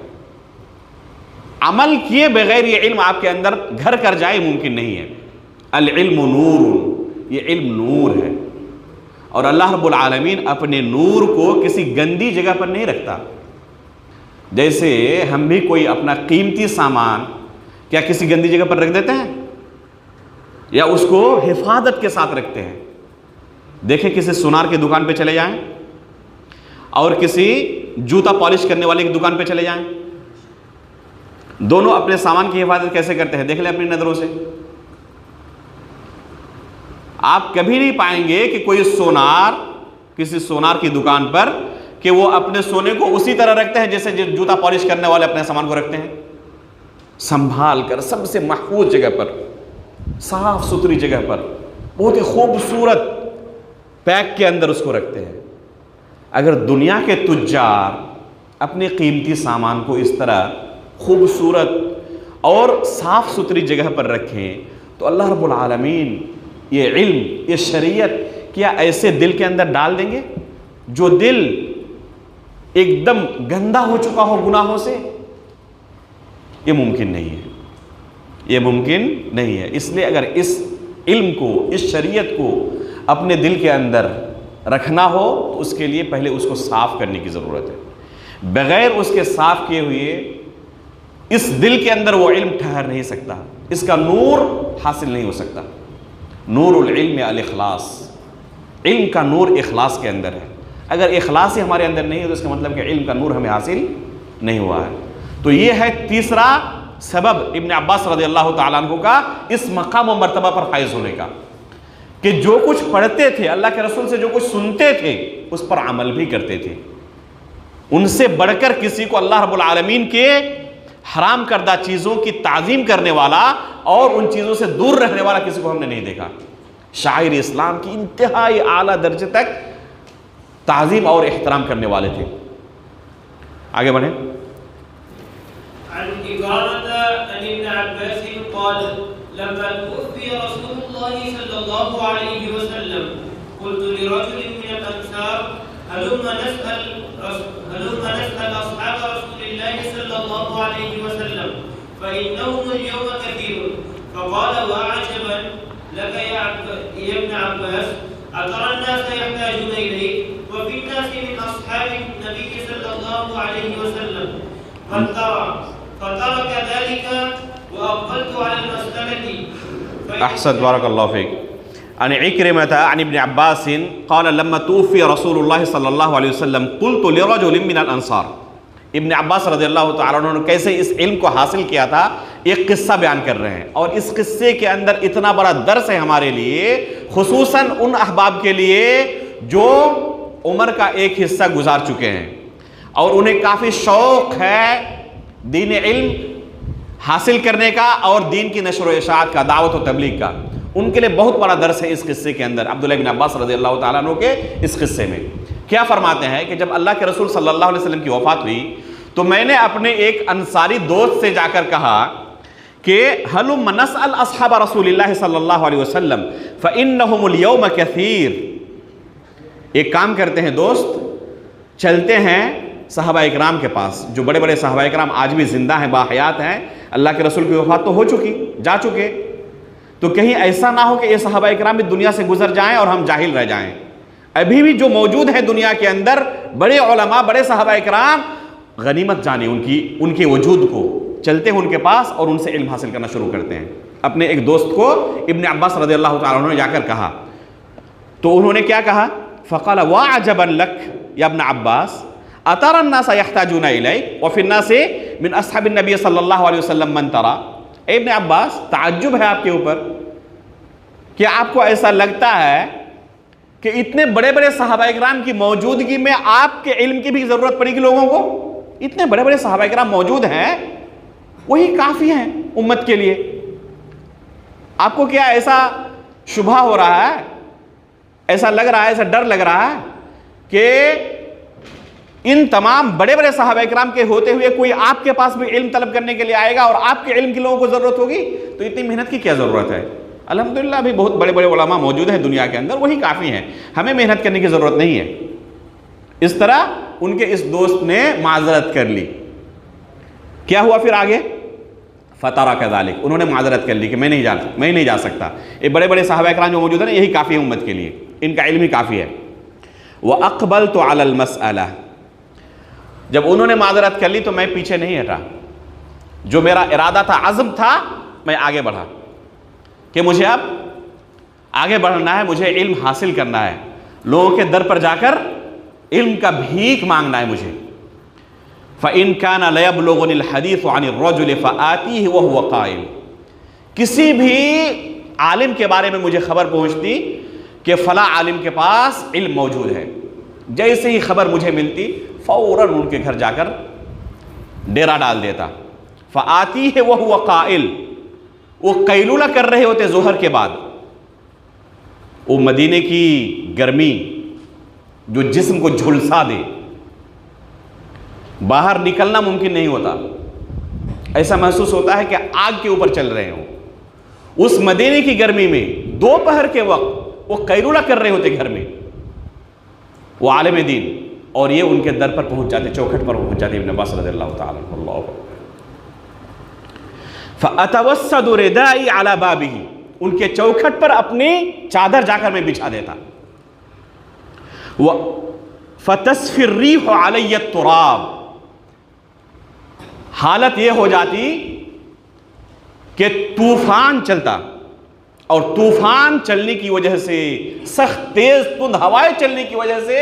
अमल किए बगैर ये इल्म आपके अंदर घर कर जाए मुमकिन नहीं है। अल इल्म नूर, ये इल्म नूर है और अल्लाह रब्बुल आलमीन अपने नूर को किसी गंदी जगह पर नहीं रखता। जैसे हम भी कोई अपना कीमती सामान क्या किसी गंदी जगह पर रख देते हैं या उसको हिफाजत के साथ रखते हैं। देखें किसी सुनार की दुकान पे चले जाएं और किसी जूता पॉलिश करने वाले की दुकान पे चले जाएं, दोनों अपने सामान की हिफाजत कैसे करते हैं देख लें अपनी नज़रों से। आप कभी नहीं पाएंगे कि कोई सोनार किसी सोनार की दुकान पर कि वो अपने सोने को उसी तरह रखते हैं जैसे जूता पॉलिश करने वाले अपने सामान को रखते हैं, संभाल कर सबसे महफूज जगह पर, साफ सुथरी जगह पर, बहुत ही खूबसूरत पैक के अंदर उसको रखते हैं। अगर दुनिया के तुज्जार अपने कीमती सामान को इस तरह खूबसूरत और साफ सुथरी जगह पर रखें तो अल्लाह रब्बुल आलमीन ये इल्म, ये शरीयत क्या ऐसे दिल के अंदर डाल देंगे जो दिल एकदम गंदा हो चुका हो गुनाहों से? ये मुमकिन नहीं है, ये मुमकिन नहीं है। इसलिए अगर इस इल्म को, इस शरीयत को अपने दिल के अंदर रखना हो तो उसके लिए पहले उसको साफ करने की ज़रूरत है। बग़ैर उसके साफ किए हुए इस दिल के अंदर वो इल्म ठहर नहीं सकता, इसका नूर हासिल नहीं हो सकता। नूरुल इल्म अल इखलास, इल्म का नूर इखलास के अंदर है। अगर इखलास ही हमारे अंदर नहीं है तो इसका मतलब कि इल्म का नूर हमें हासिल नहीं हुआ है। तो ये है तीसरा सबब इब्न अब्बास रज़ियल्लाहु ताला अन्हु का इस मकाम और मर्तबा पर फाइज होने का, कि जो कुछ पढ़ते थे, अल्लाह के रसूल से जो कुछ सुनते थे, उस पर अमल भी करते थे। उनसे बढ़कर किसी को अल्लाह रब्बुल आलमीन के हराम करदा चीज़ों की ताज़ीम करने वाला और उन चीज़ों से दूर रहने वाला किसी को हमने नहीं देखा। शायर इस्लाम की इंतहाई आला दर्जे तक ताज़ीम और एहतराम करने वाले थे। आगे बढ़े। अहसन बारकल्लाहु फ़ीक। अन इक्रिमह अन इब्न अब्बास क़ाल लम्मा तूफ़िय रसूलुल्लाह सल्लल्लाहु अलैहि वसल्लम क़ुल्तु लिरजुलिन मिनल अंसार। इब्न अब्बास रज़ियल्लाहु ताला अन्हु ने कैसे इस इल्म को हासिल किया था, एक किस्सा बयान कर रहे हैं। और इस किस्से के अंदर इतना बड़ा दर्स है हमारे लिए, खुसूसन उन अहबाब के लिए जो उम्र का एक हिस्सा गुजार चुके हैं और उन्हें काफ़ी शौक़ है दीन इल्म हासिल करने का और दीन की नशर व इशाअत का, दावत व तबलीग का। उनके लिए बहुत बड़ा दर्स है इस किस्से के अंदर। अब्दुल्लाह इब्न अब्बास रज़ियल्लाहु ताला अन्हु के इस किस्से में क्या फरमाते हैं कि जब अल्लाह के रसूल सल्लल्लाहु अलैहि वसल्लम की वफ़ात हुई तो मैंने अपने एक अंसारी दोस्त से जाकर कहा कि हलुम नसअल अस्हाब रसूलिल्लाह सल्लल्लाहु अलैहि वसल्लम फ़इन्नहुमुल यौम कसीर। एक काम करते हैं दोस्त, चलते हैं सहाबा इकराम के पास, जो बड़े बड़े सहाबा इकराम आज भी जिंदा हैं, बाहयात हैं। अल्लाह के रसूल की वफ़ात तो हो चुकी, जा चुके, तो कहीं ऐसा ना हो कि ये सहाबा इकराम भी दुनिया से गुजर जाएं और हम जाहिल रह जाएं। अभी भी जो मौजूद है दुनिया के अंदर बड़े उलमा, बड़े सहाबा इकराम, गनीमत जाने उनके वजूद को। चलते हैं उनके पास और उनसे इल्म हासिल करना शुरू करते हैं। अपने एक दोस्त को इब्न अब्बास रज़ियल्लाहु ताला अन्हु ने जाकर कहा, तो उन्होंने क्या कहा, फ़क़ाल वा अजबन लक या इब्न अब्बास अतरन नास यहताजूना इलैक व फिन्नास मिन अस्हाबिन नबी सल्लल्लाहु अलैहि वसल्लम मन तरा। इब्न अब्बास, ताज्जुब है आपके ऊपर, कि आपको ऐसा लगता है कि इतने बड़े बड़े सहाबा इकराम की मौजूदगी में आपके इल्म की भी ज़रूरत पड़ेगी लोगों को। इतने बड़े बड़े सहाबा इकराम मौजूद हैं, वही काफ़ी हैं उम्मत के लिए। आपको क्या ऐसा शुबहा हो रहा है, ऐसा लग रहा है, ऐसा डर लग रहा है कि इन तमाम बड़े बड़े सहाबा इकराम के होते हुए कोई आपके पास भी इल्म तलब करने के लिए आएगा और आपके इल्म के लोगों को ज़रूरत होगी, तो इतनी मेहनत की क्या ज़रूरत है? अल्हम्दुलिल्लाह अभी बहुत बड़े बड़े उलमा मौजूद हैं दुनिया के अंदर, वही काफ़ी हैं, हमें मेहनत करने की ज़रूरत नहीं है। इस तरह उनके इस दोस्त ने माजरत कर ली। क्या हुआ फिर आगे? फ़तरा कज़ालिक, उन्होंने माजरत कर ली कि मैं नहीं जा सकता। ये बड़े बड़े सहाबा इकराम जो मौजूद हैं यही काफ़ी है उम्मत के लिए, इनका इल्म ही काफ़ी है। वह अक़बल तो अलल मसअला, जब उन्होंने माजरत कर ली तो मैं पीछे नहीं हटा। जो मेरा इरादा था, अज़्म था, मैं आगे बढ़ा कि मुझे अब आगे बढ़ना है, मुझे इल्म हासिल करना है, लोगों के दर पर जाकर इल्म का भीख मांगना है मुझे। फ़इन कान लयबलुगुनिल हदीस अनिर रजुल फ़आतीहि व हुवा क़ाइम, किसी भी आलिम के बारे में मुझे खबर पहुंचती कि फ़ला आलिम के पास इल्म मौजूद है, जैसे ही खबर मुझे मिलती फ़ौरन उनके घर जाकर डेरा डाल देता। फ़आतीहि व हुवा क़ाइल, वो कैलूला कर रहे होते ज़ोहर के बाद। वो मदीने की गर्मी जो जिस्म को झुलसा दे, बाहर निकलना मुमकिन नहीं होता, ऐसा महसूस होता है कि आग के ऊपर चल रहे हो। उस मदीने की गर्मी में दोपहर के वक्त वो कैलूला कर रहे होते घर में, वो आलिम दीन, और ये उनके दर पर पहुंच जाते, चौखट पर पहुंच जाते। इब्न अब्बास रज़ियल्लाहु ताला अन्हु फ़अतवस्सदु रिदाई अला बाबिही, उनके चौखट पर अपनी चादर जाकर मैं बिछा देता। व फ़तस्फ़िर रिह अलैय तुराब, हालत ये हो जाती कि तूफान चलता, और तूफान चलने की वजह से, सख्त तेज तुंद हवाएं चलने की वजह से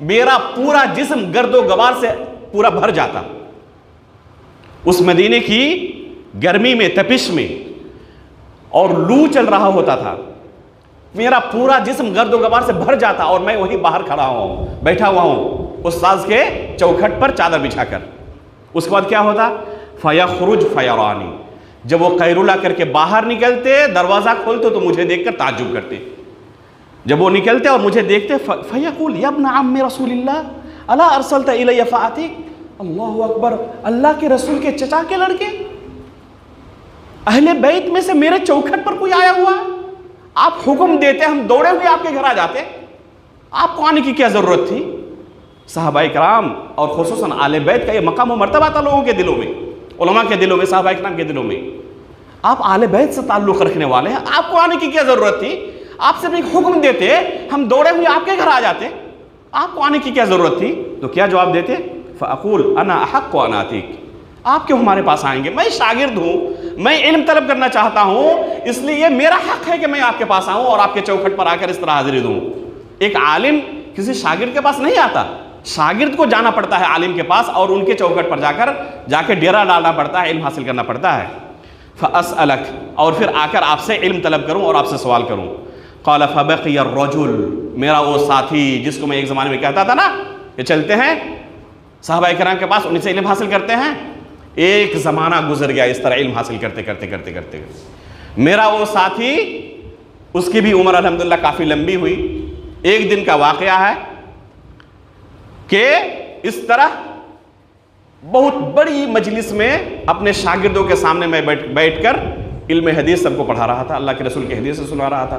मेरा पूरा जिस्म गर्दो गबार से पूरा भर जाता। उस मदीने की गर्मी में, तपिश में, और लू चल रहा होता था, मेरा पूरा जिस्म गर्दो गबार से भर जाता और मैं वहीं बाहर खड़ा हूं, बैठा हुआ हूं उस्ताद के चौखट पर चादर बिछाकर। उसके बाद क्या होता, फयखरुज फयरानी, जब वो कैरुला करके बाहर निकलते, दरवाजा खोलते तो मुझे देखकर ताज्जुब करते। जब वो निकलते और मुझे देखते, फयकुल या इब्न अम्मी रसूलिल्लाह अला अरसलता इलैया फातिक, अल्लाहु अकबर, अल्लाह के रसूल के चचा के लड़के, अहले बैत में से मेरे चौखट पर कोई आया हुआ है, आप हुक्म देते हम दौड़े हुए आपके घर आ जाते, आपको आने की क्या जरूरत थी। सहाबाए किराम और खुसूसन आले बैत का ये मकाम व मर्तबा था लोगों के दिलों में, उलमा के दिलों में, सहाबाए किराम के दिलों में। आप आले बैत से ताल्लुक़ रखने वाले हैं, आपको आने की क्या जरूरत थी। आप सिर्फ एक हुक्म देते, हम दौड़े हुए आपके घर आ जाते, आपको आने की क्या जरूरत थी। तो क्या जवाब देते, फ़अक़ूल अना अहक़्क़ु अन आतीक, आप क्यों हमारे पास आएंगे, मैं शागिर्द हूँ, मैं इल्म तलब करना चाहता हूँ, इसलिए मेरा हक है कि मैं आपके पास आऊँ और आपके चौखट पर आकर इस तरह हाजिरी दूँ। एक आलिम किसी शागिर्द के पास नहीं आता, शागिर्द को जाना पड़ता है आलिम के पास और उनके चौखट पर जाकर डेरा डालना पड़ता है, इल्म हासिल करना पड़ता है। फ़अस्अलक, और फिर आकर आपसे इल्म तलब करूँ और आपसे सवाल करूँ। क़ाल फ़बक़िय अर्रजुल, मेरा वो साथी जिसको मैं एक ज़माने में कहता था ना कि चलते हैं सहाबाए किराम के पास, उनसे इल्म हासिल करते हैं, एक ज़माना गुजर गया इस तरह इल्म हासिल करते करते करते करते। मेरा वो साथी, उसकी भी उम्र अल्हम्दुलिल्लाह काफ़ी लंबी हुई। एक दिन का वाक़या है कि इस तरह बहुत बड़ी मजलिस में अपने शागिर्दों के सामने मैं बैठकर इल्म हदीस सबको पढ़ा रहा था, अल्लाह के रसूल की हदीस से सुना रहा था।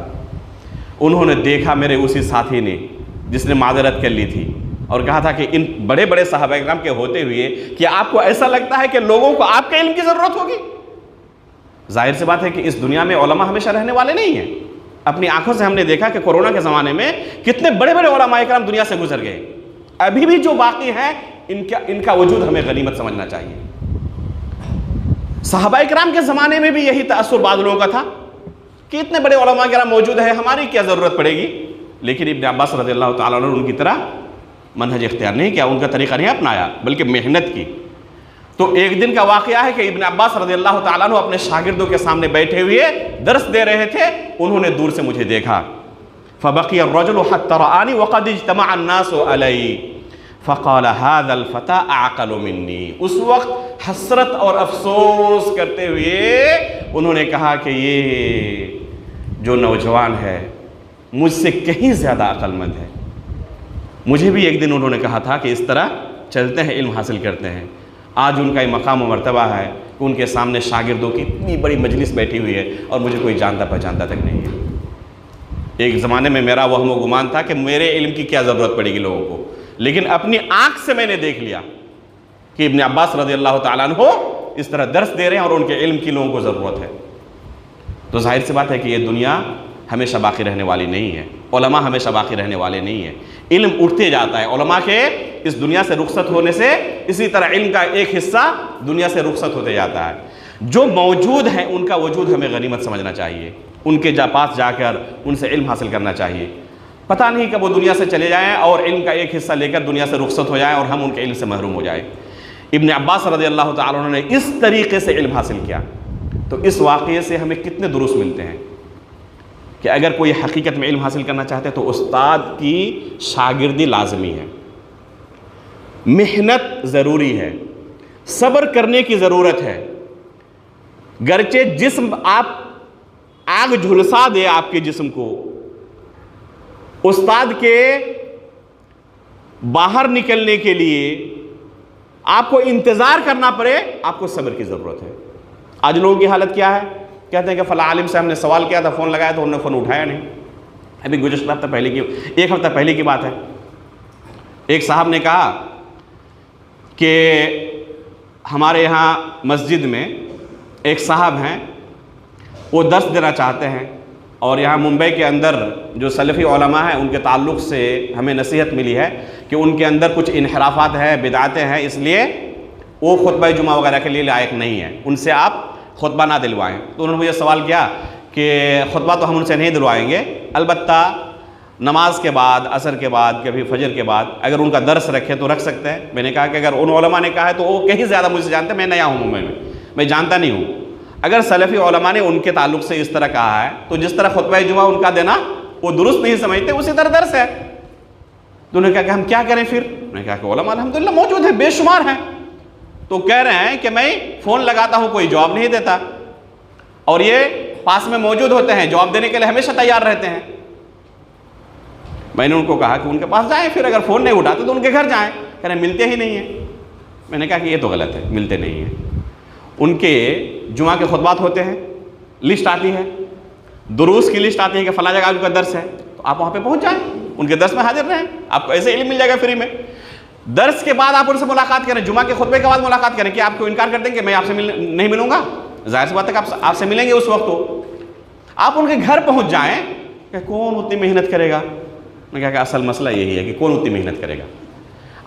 उन्होंने देखा मेरे उसी साथी ने जिसने माजरत कर ली थी और कहा था कि इन बड़े बड़े सहाबा किराम के होते हुए कि आपको ऐसा लगता है कि लोगों को आपके इल्म की ज़रूरत होगी। जाहिर सी बात है कि इस दुनिया में उलमा हमेशा रहने वाले नहीं हैं। अपनी आंखों से हमने देखा कि कोरोना के ज़माने में कितने बड़े बड़े उलमा किराम दुनिया से गुजर गए। अभी भी जो बाकी हैं इनका वजूद हमें गनीमत समझना चाहिए। सहाबा किराम के ज़माने में भी यही तअस्सुर बाद लोगों का था कि इतने बड़े उलमा किराम मौजूद है, हमारी क्या ज़रूरत पड़ेगी। लेकिन इब्न अब्बास रज़ियल्लाहु ताला अन्हु उनकी तरह मनहज इख्तियार नहीं किया, उनका तरीक़ा नहीं अपनाया, बल्कि मेहनत की। तो एक दिन का वाक़या है कि इब्न अब्बास रज़ियल्लाहु ताला अन्हु अपने शागिर्दों के सामने बैठे हुए दर्स दे रहे थे। उन्होंने दूर से मुझे देखा। फ़बक़िय अर्रजुलु हत्ता रआनी वक़द इज्तमअ अन्नासु अलैहि फ़क़ाल हाज़ल फ़ता अअक़लु मिन्नी। उस वक्त हसरत और अफसोस करते हुए उन्होंने कहा कि ये जो नौजवान है मुझसे कहीं ज़्यादा अक्लमंद है। मुझे भी एक दिन उन्होंने कहा था कि इस तरह चलते हैं, इल्म हासिल करते हैं। आज उनका ये मकाम व मर्तबा है कि उनके सामने शागिर्दों की इतनी बड़ी मजलिस बैठी हुई है और मुझे कोई जानता पहचानता तक नहीं है। एक ज़माने में मेरा वहम व गुमान था कि मेरे इल्म की क्या ज़रूरत पड़ेगी लोगों को, लेकिन अपनी आँख से मैंने देख लिया कि इब्न अब्बास रज़ियल्लाहु ताला अन्हु इस तरह दर्स दे रहे हैं और उनके इल्म की लोगों को ज़रूरत है। तो जाहिर सी बात है कि ये दुनिया हमेशा बाकी रहने वाली नहीं है, उलमा हमेशा बाकी रहने वाले नहीं है। इल्म उठते जाता है। उलमा के इस दुनिया से रुखसत होने से इसी तरह इल्म का एक हिस्सा दुनिया से रुखसत होते जाता है। जो मौजूद हैं उनका वजूद हमें गनीमत समझना चाहिए, उनके पास जाकर उनसे इल्म हासिल करना चाहिए। पता नहीं कब वो दुनिया से चले जाएँ और इल्म का एक हिस्सा लेकर दुनिया से रुखसत हो जाए और हम उनके इल्म से महरूम हो जाए। इब्न अब्बास रज़ियल्लाहु ताला अन्हु ने इस तरीके से इल्म हासिल किया। तो इस वाक़ये से हमें कितने दुरूस मिलते हैं कि अगर कोई हकीकत में इल्म हासिल करना चाहते हैं तो उस्ताद की शागिर्दी लाजमी है, मेहनत ज़रूरी है, सब्र करने की ज़रूरत है। गरचे जिस्म आप आग झुलसा दे आपके जिस्म को, उस्ताद के बाहर निकलने के लिए आपको इंतज़ार करना पड़े, आपको सब्र की ज़रूरत है। आज लोगों की हालत क्या है, कहते हैं कि फ़ला आलिम से हमने सवाल किया था, फ़ोन लगाया तो उन्होंने फ़ोन उठाया नहीं। अभी गुज़श्ता हफ्ता पहले की, एक हफ्ता पहले की बात है, एक साहब ने कहा कि हमारे यहाँ मस्जिद में एक साहब हैं, वो दर्स देना चाहते हैं और यहाँ मुंबई के अंदर जो सलफ़ी उलमा हैं उनके ताल्लुक़ से हमें नसीहत मिली है कि उनके अंदर कुछ इनहराफात हैं, बिदातें हैं, इसलिए वो खुतबा जुमा वगैरह के लिए लायक नहीं है, उनसे आप खुतबा ना दिलवाएं। तो उन्होंने मुझे सवाल किया कि खुतबा तो हम उनसे नहीं दिलवाएंगे, अलबत्ता नमाज के बाद, असर के बाद, कभी फजर के बाद अगर उनका दर्स रखे तो रख सकते हैं। मैंने कहा कि अगर उन उलमा ने कहा है तो वो कहीं ज़्यादा मुझसे जानते हैं, मैं नया हूँ मुंबई में, मैं जानता नहीं हूँ। अगर सलफ़ी उलमा ने उनके ताल्लुक़ से इस तरह कहा है तो जिस तरह खुतबा जुमा उनका देना वो दुरुस्त नहीं समझते, उसी तरह दर्स है। तो उन्होंने कहा कि हम क्या करें फिर? मैंने कहा कि उलमा अल्हम्दुलिल्लाह मौजूद है, बेशुमार हैं। तो कह रहे हैं कि मैं फ़ोन लगाता हूँ, कोई जवाब नहीं देता, और ये पास में मौजूद होते हैं, जवाब देने के लिए हमेशा तैयार रहते हैं। मैंने उनको कहा कि उनके पास जाएं, फिर अगर फ़ोन नहीं उठाते तो उनके घर जाएं। कह रहे मिलते ही नहीं हैं। मैंने कहा कि ये तो गलत है, मिलते नहीं हैं। उनके जुमा के खुतबात होते हैं, लिस्ट आती है, दुरूस की लिस्ट आती है कि फ़लाँ जगह उनका दर्स है, तो आप वहाँ पे पहुँच जाएं, उनके दर्स में हाजिर रहें, आपको ऐसे इल्म मिल जाएगा फ्री में। दर्स के बाद आप उनसे मुलाकात करें, जुमा के खुतबे के बाद मुलाकात करें। कि आपको इनकार कर देंगे मैं आपसे नहीं मिलूंगा? जाहिर सी बात है कि आपसे मिलेंगे उस वक्त। तो आप उनके घर पहुँच जाएँ कि कौन उतनी मेहनत करेगा। मैं कहा कि असल मसला यही है कि कौन उतनी मेहनत करेगा।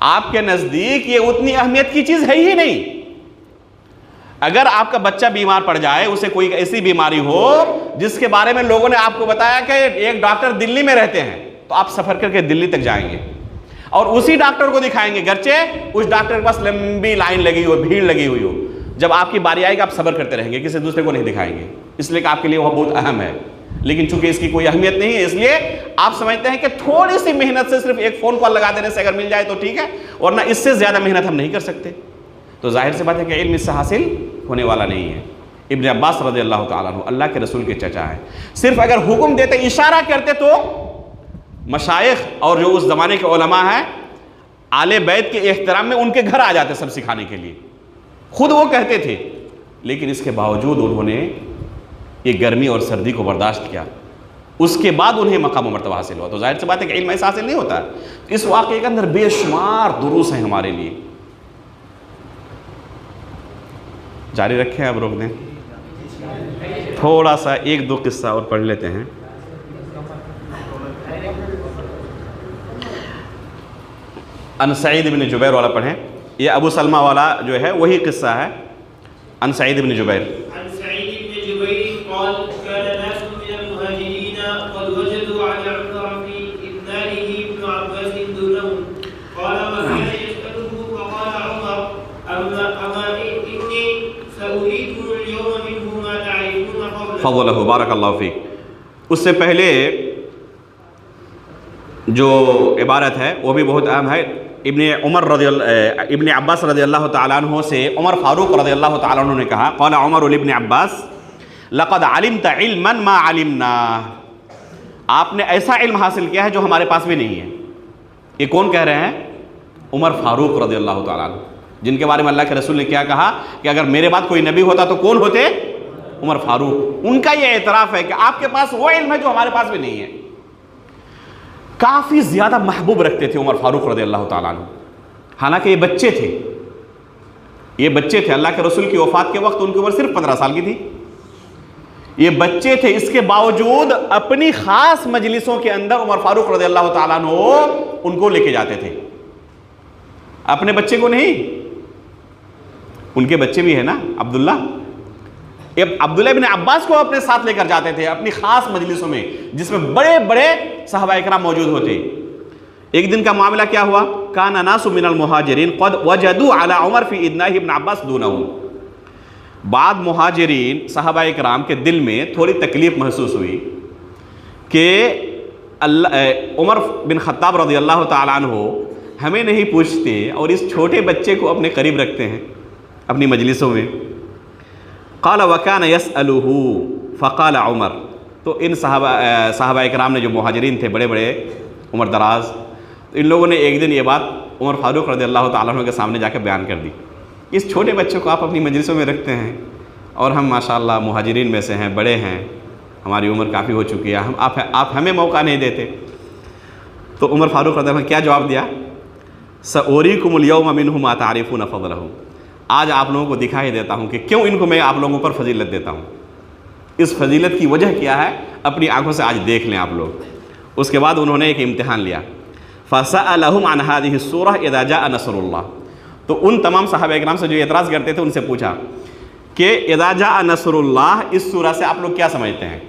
आपके नज़दीक ये उतनी अहमियत की चीज़ है ही नहीं। अगर आपका बच्चा बीमार पड़ जाए, उसे कोई ऐसी बीमारी हो जिसके बारे में लोगों ने आपको बताया कि एक डॉक्टर दिल्ली में रहते हैं, तो आप सफ़र करके दिल्ली तक जाएंगे और उसी डॉक्टर को दिखाएंगे, गर्चे उस डॉक्टर के पास लंबी लाइन लगी हो, भीड़ लगी हुई हो। जब आपकी बारी आएगी आप सब्र करते रहेंगे, किसी दूसरे को नहीं दिखाएंगे, इसलिए कि आपके लिए वह बहुत अहम है। लेकिन चूंकि इसकी कोई अहमियत नहीं है, इसलिए आप समझते हैं कि थोड़ी सी मेहनत से, सिर्फ एक फ़ोन कॉल लगा देने से अगर मिल जाए तो ठीक है, और ना इससे ज़्यादा मेहनत हम नहीं कर सकते। तो जाहिर सी बात है कि इल्म इससे हासिल होने वाला नहीं है। इब्न अब्बास रज़ियल्लाहु ताला अन्हु अल्लाह के रसूल के चचा हैं। सिर्फ अगर हुक्म देते, इशारा करते तो मशाइख और जो उस ज़माने के उलमा हैं, आले बैत के एहतराम में उनके घर आ जाते सब सिखाने के लिए, खुद वो कहते थे। लेकिन इसके बावजूद उन्होंने ये गर्मी और सर्दी को बर्दाश्त किया, उसके बाद उन्हें मकाम व मर्तबा हासिल हुआ। तो जाहिर सी बात है कि इल्म ऐसा हासिल नहीं होता। इस वाक़े के अंदर बेशुमार दुरूस हैं हमारे लिए। जारी रखें, अब रोक दें, थोड़ा सा एक दो किस्सा और पढ़ लेते हैं। अन सईद इब्न जुबैर वाला पढ़ें, ये अबू सलमा वाला जो है वही किस्सा है। अन सईद इब्न जुबैर फ़ज़लहु बारकल्लाहु फ़ीक। उससे पहले जो इबारत है वो भी बहुत अहम है। इब्न अब्बास रज़ियल्लाहु ताला अन्हु से उमर फ़ारूक रज़ियल्लाहु ताला अन्हु ने कहा, क़ाला उमर इब्न अब्बास लक़द अलिमता इल्मन मा अलिमना, आपने ऐसा इल्म हासिल किया है जो हमारे पास भी नहीं है। ये कौन कह रहे हैं? उमर फ़ारूक रज़ियल्लाहु ताला अन्हु, जिनके बारे में अल्लाह के रसूल ने क्या कहा कि अगर मेरे बाद कोई नबी होता तो कौन होते? उमर फ़ारूक। उनका ये एतराफ़ है कि आपके पास वो इल्म है जो हमारे पास भी नहीं है। काफ़ी ज़्यादा महबूब रखते थे उमर फ़ारूक रज़ियल्लाहु ताला अन्हु। हालांकि ये बच्चे थे, ये बच्चे थे। अल्लाह के रसूल की वफ़ात के वक्त उनकी उम्र सिर्फ 15 साल की थी। ये बच्चे थे, इसके बावजूद अपनी ख़ास मजलिसों के अंदर उमर फ़ारूक रज़ियल्लाहु ताला अन्हु उनको लेके जाते थे। अपने बच्चे को नहीं, उनके बच्चे भी है ना, अब्दुल्ला इब्न अब्बास को अपने साथ लेकर जाते थे अपनी खास मजलिसों में, जिसमें बड़े बड़े सहाबा इकराम मौजूद होते। एक दिन का मामला क्या हुआ, काना नासु मिनल मुहाजिरीन क़द वजदू अला उमर फी इदनाही इब्न अब्बास दूनहु। बाद मुहाजिरीन सहाबा इकराम के दिल में थोड़ी तकलीफ़ महसूस हुई कि उमर बिन ख़त्ताब रज़ियल्लाहु ताला अन्हु हमें नहीं पूछते और इस छोटे बच्चे को अपने करीब रखते हैं अपनी मजलिसों में। क़ाल वकान यसअलुहु फ़क़ाल उमर, तो इन सहाबा इकराम ने जो मुहाजिरीन थे बड़े बड़े उम्र दराज, तो इन लोगों ने एक दिन ये बात उमर फ़ारूक रज़ियल्लाहु ताला अन्हु के सामने जाकर बयान कर दी। इस छोटे बच्चों को आप अपनी मजलिसों में रखते हैं और हम माशाअल्लाह मुहाजिरीन में से हैं, बड़े हैं, हमारी उम्र काफ़ी हो चुकी है, आप हमें मौका नहीं देते। तो उमर फ़ारूक रज़ियल्लाहु ने क्या जवाब दिया, सऊरीकुमुल यौम मिन्हु मा तारिफून फ़ज़लहु, आज आप लोगों को दिखा ही देता हूँ कि क्यों इनको मैं आप लोगों पर फजीलत देता हूँ। इस फजीलत की वजह क्या है अपनी आंखों से आज देख लें आप लोग। उसके बाद उन्होंने एक इम्तिहान लिया, फ़सअलहुम अन हाज़िहि सूरह इज़ा जाअ नस्रुल्लाह। तो उन तमाम सहाबा इकराम से जो एतराज़ करते थे उनसे पूछा कि इज़ा जाअ नस्रुल्लाह, इस सूरह से आप लोग क्या समझते हैं?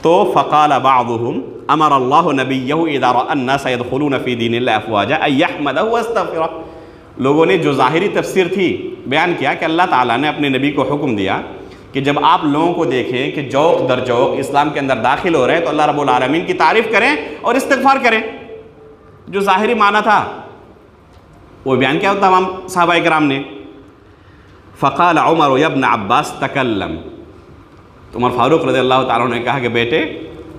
तो फ़क़ाल बाअदुहुम अमर अल्लाहु नबिय्यहु इज़ा रअा अन्नास यदख़ुलून फ़ी दीनिल्लाहि अफ़वाजा अन यहमदहु वयस्तग़फ़िरह। लोगों ने जो ज़ाहिरी तफसीर थी बयान किया कि अल्लाह ताला ने अपने नबी को हुक्म दिया कि जब आप लोगों को देखें कि जौक दर जौक इस्लाम के अंदर दाखिल हो रहे हैं तो अल्लाह रब्बुल आलमीन की तारीफ़ करें और इस्तिग़फ़ार करें। जो ज़ाहिरी माना था वो बयान किया तमाम सहाबा इकराम ने। फ़क़ाल उमर इब्न अब्बास तकल्लम, तो उमर फ़ारूक रज़ियल्लाहु ताला ने कहा कि बेटे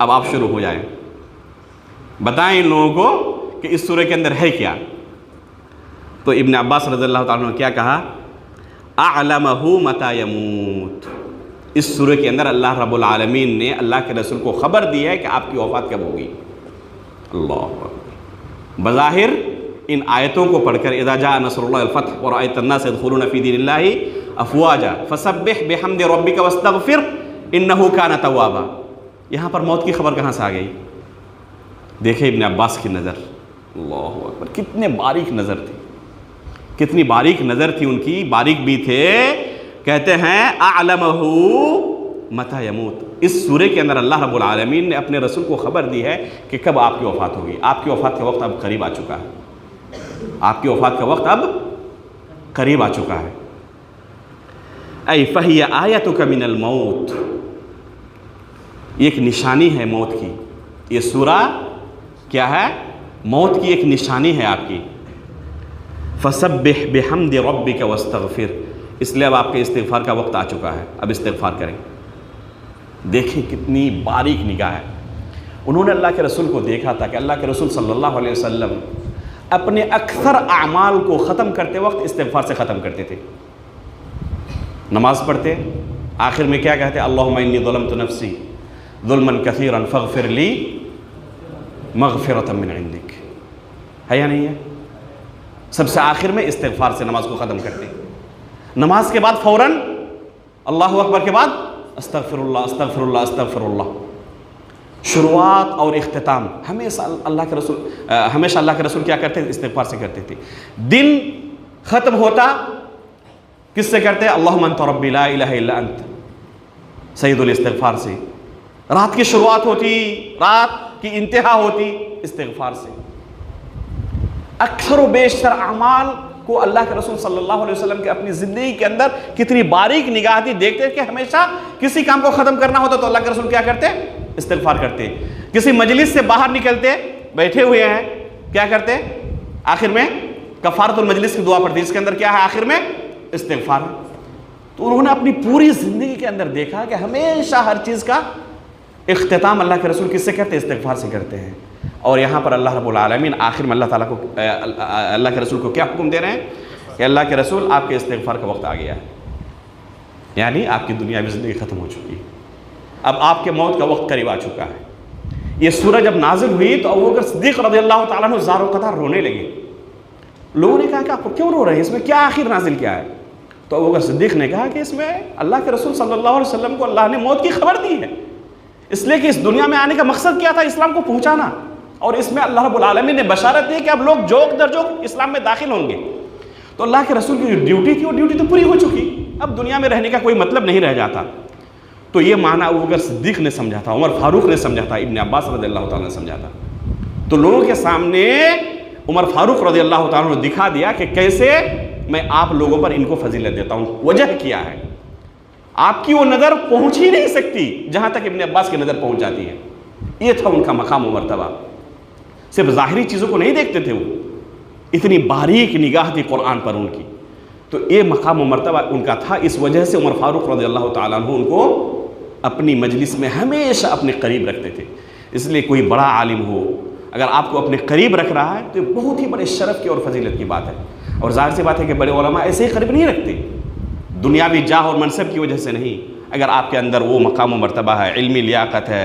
अब आप शुरू हो जाएं, बताएं इन लोगों को कि इस सूरह के अंदर है क्या। तो इब्न अब्बास रज़ियल्लाहु ताला ने क्या कहा, अअलमहु मता यमूत, इस सूरह के अंदर अल्लाह रब्बुल आलमीन ने अल्लाह के रसूल को ख़बर दी है कि आपकी वफ़ात कब होगी। अल्लाह, बज़ाहिर इन आयतों को पढ़कर इज़ा जाअ नस्रुल्लाहि वल फ़त्ह व रअयत अन्नास यदख़ुलून फ़ी दीनिल्लाहि अफ़वाजा फ़सब्बिह बिहम्दि रब्बिका वस्तग़फ़िर इन्नहु कान तव्वाबा, यहाँ पर मौत की खबर कहाँ से आ गई। देखे इब्न अब्बास की नज़र, अल्लाहु अकबर, कितने बारीक नज़र थी, कितनी बारीक नज़र थी उनकी, बारीक भी थे। कहते हैं अअलमहु मता यमूत, इस सूरह के अंदर अल्लाह रब्बुल आलमीन ने अपने रसूल को ख़बर दी है कि कब आपकी वफ़ात होगी। आपकी वफ़ात का वक्त अब करीब आ चुका है, आपकी वफ़ात का वक्त अब करीब आ चुका है। ऐ फ़हिय आयतुका मिनल मौत, एक निशानी है मौत की, ये सूरह क्या है, मौत की एक निशानी है आपकी। फ़सब्बिह बिहम्दि रब्बिका वस्तग़फ़िर, इसलिए अब आपके इस्तिग़फ़ार का वक्त आ चुका है, अब इस्तिग़फ़ार करें। देखें कितनी बारीक निगाह है। उन्होंने अल्लाह के रसूल को देखा था कि अल्लाह के रसूल सल्लल्लाहु अलैहि वसल्लम अपने अक्सर अमाल को ख़त्म करते वक्त इस्तिग़फ़ार से ख़त्म करते थे। नमाज़ पढ़ते आखिर में क्या कहते, अल्लाहुम्मा इन्नी ज़लमतु नफ़्सी ज़ुल्मन कसीरन फ़ग़फ़िर ली मग़फ़िरतम मिन इंदिक, है या नहीं है। सबसे आखिर में इस्तिग़फ़ार से नमाज को ख़त्म करते। नमाज के बाद फ़ौरन अल्लाहु अकबर के बाद अस्तग़फ़िरुल्लाह अस्तग़फ़िरुल्लाह अस्तग़फ़िरुल्लाह। शुरुआत और इख्तिताम हमेशा अल्लाह के रसूल क्या करते थे, इस्तिग़फ़ार से करते थे। दिन ख़त्म होता किससे करते, अल्लाहुम्मा अंत रब्बी ला इलाहा इल्ला अंत, सय्यदुल इस्तिग़फ़ार से। रात की शुरुआत होती, रात की इंतहा होती इस्तिग़फ़ार से। अक्सर व बेशतर अमाल को अल्लाह के रसूल सल्लल्लाहु अलैहि वसल्लम के अपनी ज़िंदगी के अंदर कितनी बारीक निगाह थी। देखते कि हमेशा किसी काम को ख़त्म करना होता तो अल्लाह के रसूल क्या करते, इस्तिग़फ़ार करते। किसी मजलिस से बाहर निकलते, बैठे हुए हैं, क्या करते, आखिर में कफ़ारतुल मजलिस की दुआ पढ़ते, इसके अंदर क्या है, आखिर में इस्तिग़फ़ार। तो उन्होंने अपनी पूरी ज़िंदगी के अंदर देखा कि हमेशा हर चीज़ का इख्तिताम अल्लाह के रसूल किससे करते, इस्तिग़फ़ार से करते हैं। और यहाँ पर अल्लाह रब्बुल आलमीन आखिर में अल्लाह के रसूल को क्या हुक्म दे रहे हैं कि अल्लाह के रसूल आपके इस्तिग़फ़ार का वक्त आ गया है, यानी आपकी दुनियावी ज़िंदगी ख़त्म हो चुकी है, अब आपके मौत का वक्त करीब आ चुका है। ये सूरह जब नाज़िल हुई तो अबू बकर सिद्दीक़ रज़ियल्लाहु ताला अन्हु ज़ारो क़तार रोने लगे। लोगों ने कहा कि आप क्यों रो रहे हैं, इसमें क्या आखिर नाज़िल क्या है। तो अबू बकर सिद्दीक़ ने कहा कि इसमें अल्लाह के रसूल सल्लल्लाहु अलैहि वसल्लम को अल्लाह ने मौत की खबर दी है, इसलिए कि इस दुनिया में आने का मकसद क्या था, इस्लाम को पहुँचाना। और इसमें अल्लाह रब्बुल आलमीन ने बशारत दी कि अब लोग जोक दर जोक इस्लाम में दाखिल होंगे। तो अल्लाह के रसूल की जो ड्यूटी थी वो ड्यूटी तो पूरी हो चुकी, अब दुनिया में रहने का कोई मतलब नहीं रह जाता। तो ये माना अबू बकर सिद्दीक़ ने समझा था, उमर फारूक ने समझा था, इब्न अब्बास रज़ियल्लाहु ताला ने समझा था। तो लोगों के सामने उमर फारूक रज़ियल्लाहु ताला ने दिखा दिया कि कैसे मैं आप लोगों पर इनको फजीलत देता हूँ। वजह क्या है, आपकी वो नज़र पहुँच ही नहीं सकती जहाँ तक इब्न अब्बास की नज़र पहुँच जाती है। ये था उनका मकाम व मर्तबा। सिर्फ ज़ाहिरी चीज़ों को नहीं देखते थे वो, इतनी बारीक निगाह थी कुरान पर उनकी। तो ये मकाम व मर्तबा उनका था। इस वजह से उमर फारूक रज़ियल्लाहु ताला अन्हु उनको अपनी मजलिस में हमेशा अपने करीब रखते थे। इसलिए कोई बड़ा आलिम हो अगर आपको अपने करीब रख रहा है तो बहुत ही बड़े शरफ़ की और फजीलत की बात है। और ज़ाहिर सी बात है कि बड़े उलमा ऐसे ही करीब नहीं रखते, दुनियावी जाह और मनसब की वजह से नहीं। अगर आपके अंदर वो मकाम व मर्तबा है, इल्मी लियाकत है,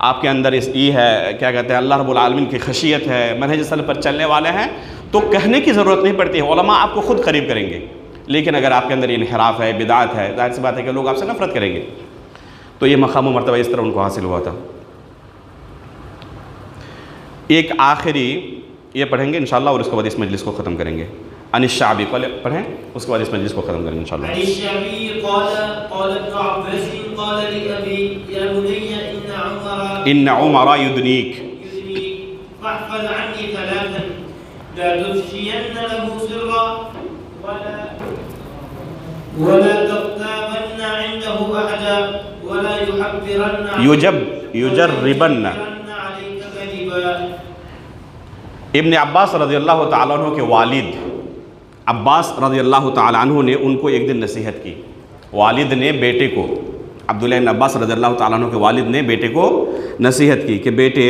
आपके अंदर ये है, क्या कहते हैं, अल्लाह रब्बुल आलमीन की खशियत है, मनहज सल्फ़ पर चलने वाले हैं, तो कहने की ज़रूरत नहीं पड़ती है, उलमा आपको खुद करीब करेंगे। लेकिन अगर आपके अंदर इनहिराफ है, बिदात है, ज़ाहिर सी बात है कि लोग आपसे नफ़रत करेंगे। तो ये मकाम व मर्तबा इस तरह उनको हासिल हुआ था। एक आखिरी ये पढ़ेंगे इंशाअल्लाह और उसके बाद इस मजलिस को ख़त्म करेंगे। अनिश शाबी पढ़ें, उसके बाद इस मजलिस को ख़त्म करेंगे इंशाअल्लाह। अनिश शाबी क़ाल क़ाल इब्न अब्बास क़ाल लि अबी या बुनय्या इन्ना उमर इन्न उमरा युदनीक फहफ़ज़ अन्नी सलासन ला तुफ़शियन्न लहू सिर्रा वला तग़्ताबन्न इंदहु अहदा वला युजर्रिबन्न। इब्न अब्बास रज़ियल्लाहु ताला अन्हु के वालिद अब्बास रज़ियल्लाहु ताला अन्हु ने उनको एक दिन नसीहत की। वालिद ने बेटे को, अब्दुल्लाह इब्न अब्बास रज़ियल्लाहु ताला अन्हु के वालिद ने बेटे को नसीहत की कि बेटे,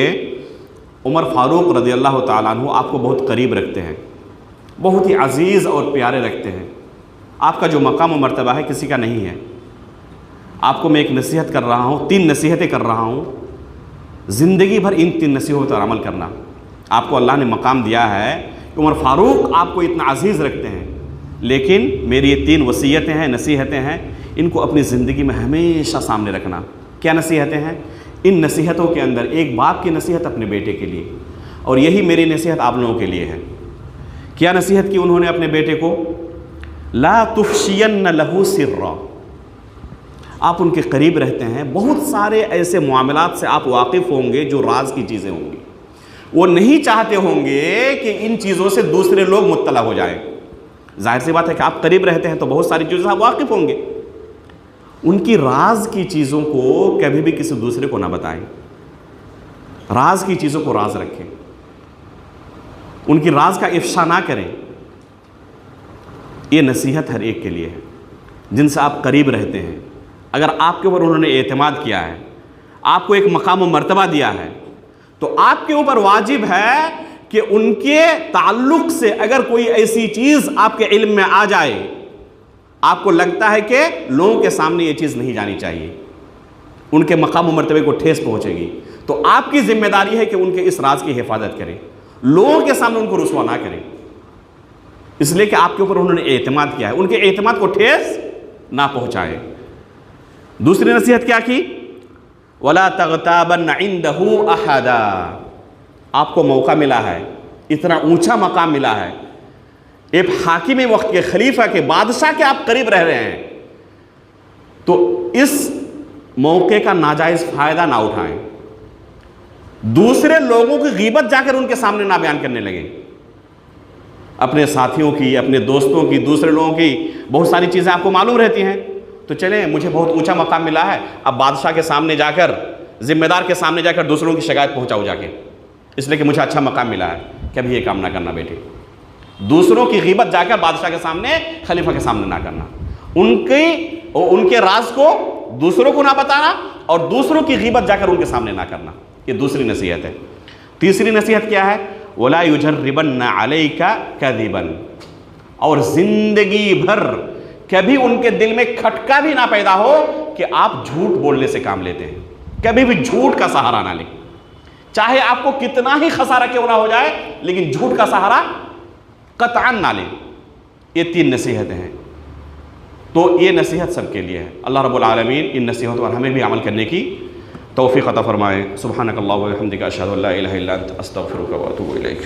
उमर फ़ारूक रज़ियल्लाहु ताला अन्हु आपको बहुत करीब रखते हैं, बहुत ही अज़ीज़ और प्यारे रखते हैं। आपका जो मकाम और मर्तबा है किसी का नहीं है। आपको मैं एक नसीहत कर रहा हूँ, 3 नसीहतें कर रहा हूँ, ज़िंदगी भर इन 3 नसीहतों पर अमल करना। आपको अल्लाह ने मकाम दिया है कि उमर फ़ारूक आपको इतना अज़ीज़ रखते हैं, लेकिन मेरी ये 3 वसीयतें हैं, नसीहतें हैं, इनको अपनी ज़िंदगी में हमेशा सामने रखना। क्या नसीहतें हैं? इन नसीहतों के अंदर एक बाप की नसीहत अपने बेटे के लिए, और यही मेरी नसीहत आप लोगों के लिए है। क्या नसीहत की उन्होंने अपने बेटे को? ला तुफ़शियन्न लहू सिर्रा। आप उनके करीब रहते हैं, बहुत सारे ऐसे मामलात से आप वाकिफ़ होंगे जो राज की चीज़ें होंगी। वो नहीं चाहते होंगे कि इन चीज़ों से दूसरे लोग मुत्तला हो जाएं। जाहिर सी बात है कि आप करीब रहते हैं तो बहुत सारी चीज़ों से आप वाकिफ़ होंगे। उनकी राज की चीज़ों को कभी भी किसी दूसरे को ना बताएं। राज की चीज़ों को राज रखें, उनकी राज का इफ्शा ना करें। ये नसीहत हर एक के लिए है जिनसे आप करीब रहते हैं। अगर आपके ऊपर उन्होंने एतमाद किया है, आपको एक मकाम और मर्तबा दिया है, तो आपके ऊपर वाजिब है कि उनके ताल्लुक़ से अगर कोई ऐसी चीज़ आपके इल्म में आ जाए, आपको लगता है कि लोगों के सामने ये चीज़ नहीं जानी चाहिए, उनके मकाम और मर्तबे को ठेस पहुँचेगी, तो आपकी जिम्मेदारी है कि उनके इस राज की हिफाजत करें, लोगों के सामने उनको रुसवा ना करें, इसलिए कि आपके ऊपर उन्होंने एतमाद किया है, उनके एतमाद को ठेस ना पहुँचाए। दूसरी नसीहत क्या की? वला तग़ताबन्न इंदहु अहदा। आपको मौका मिला है, इतना ऊंचा मकाम मिला है, एक हाकिम वक्त के, खलीफा के, बादशाह के आप करीब रह रहे हैं, तो इस मौके का नाजायज़ फ़ायदा ना उठाएं। दूसरे लोगों की गीबत जाकर उनके सामने ना बयान करने लगे। अपने साथियों की, अपने दोस्तों की, दूसरे लोगों की बहुत सारी चीज़ें आपको मालूम रहती हैं, तो चलें मुझे बहुत ऊंचा मकाम मिला है, अब बादशाह के सामने जाकर, ज़िम्मेदार के सामने जाकर दूसरों की शिकायत पहुंचाओ जाके, इसलिए कि मुझे अच्छा मकाम मिला है। कभी ये काम ना करना बेटे। दूसरों की गीबत जाकर बादशाह के सामने, खलीफा के सामने ना करना। उनके राज को दूसरों को ना बताना और दूसरों की गीबत जाकर उनके सामने ना करना। ये दूसरी नसीहत है। तीसरी नसीहत क्या है? वला युजर्रिबन्न अलैका कज़िबन। और ज़िंदगी भर कभी उनके दिल में खटका भी ना पैदा हो कि आप झूठ बोलने से काम लेते हैं। कभी भी झूठ का सहारा ना लें, चाहे आपको कितना ही खसारा क्यों ना हो जाए, लेकिन झूठ का सहारा कतअन ना लें। ये 3 नसीहतें हैं। तो ये नसीहत सबके लिए है। अल्लाह रब्बुल आलमीन इन नसीहतों पर हमें भी अमल करने की तौफीक अता फरमाए। सुब्हानकल्लाह व बिहम्दिका अशहदु अल्ला इलाहा इल्ला अंत अस्तगफिरुका व अतूबु इलैक।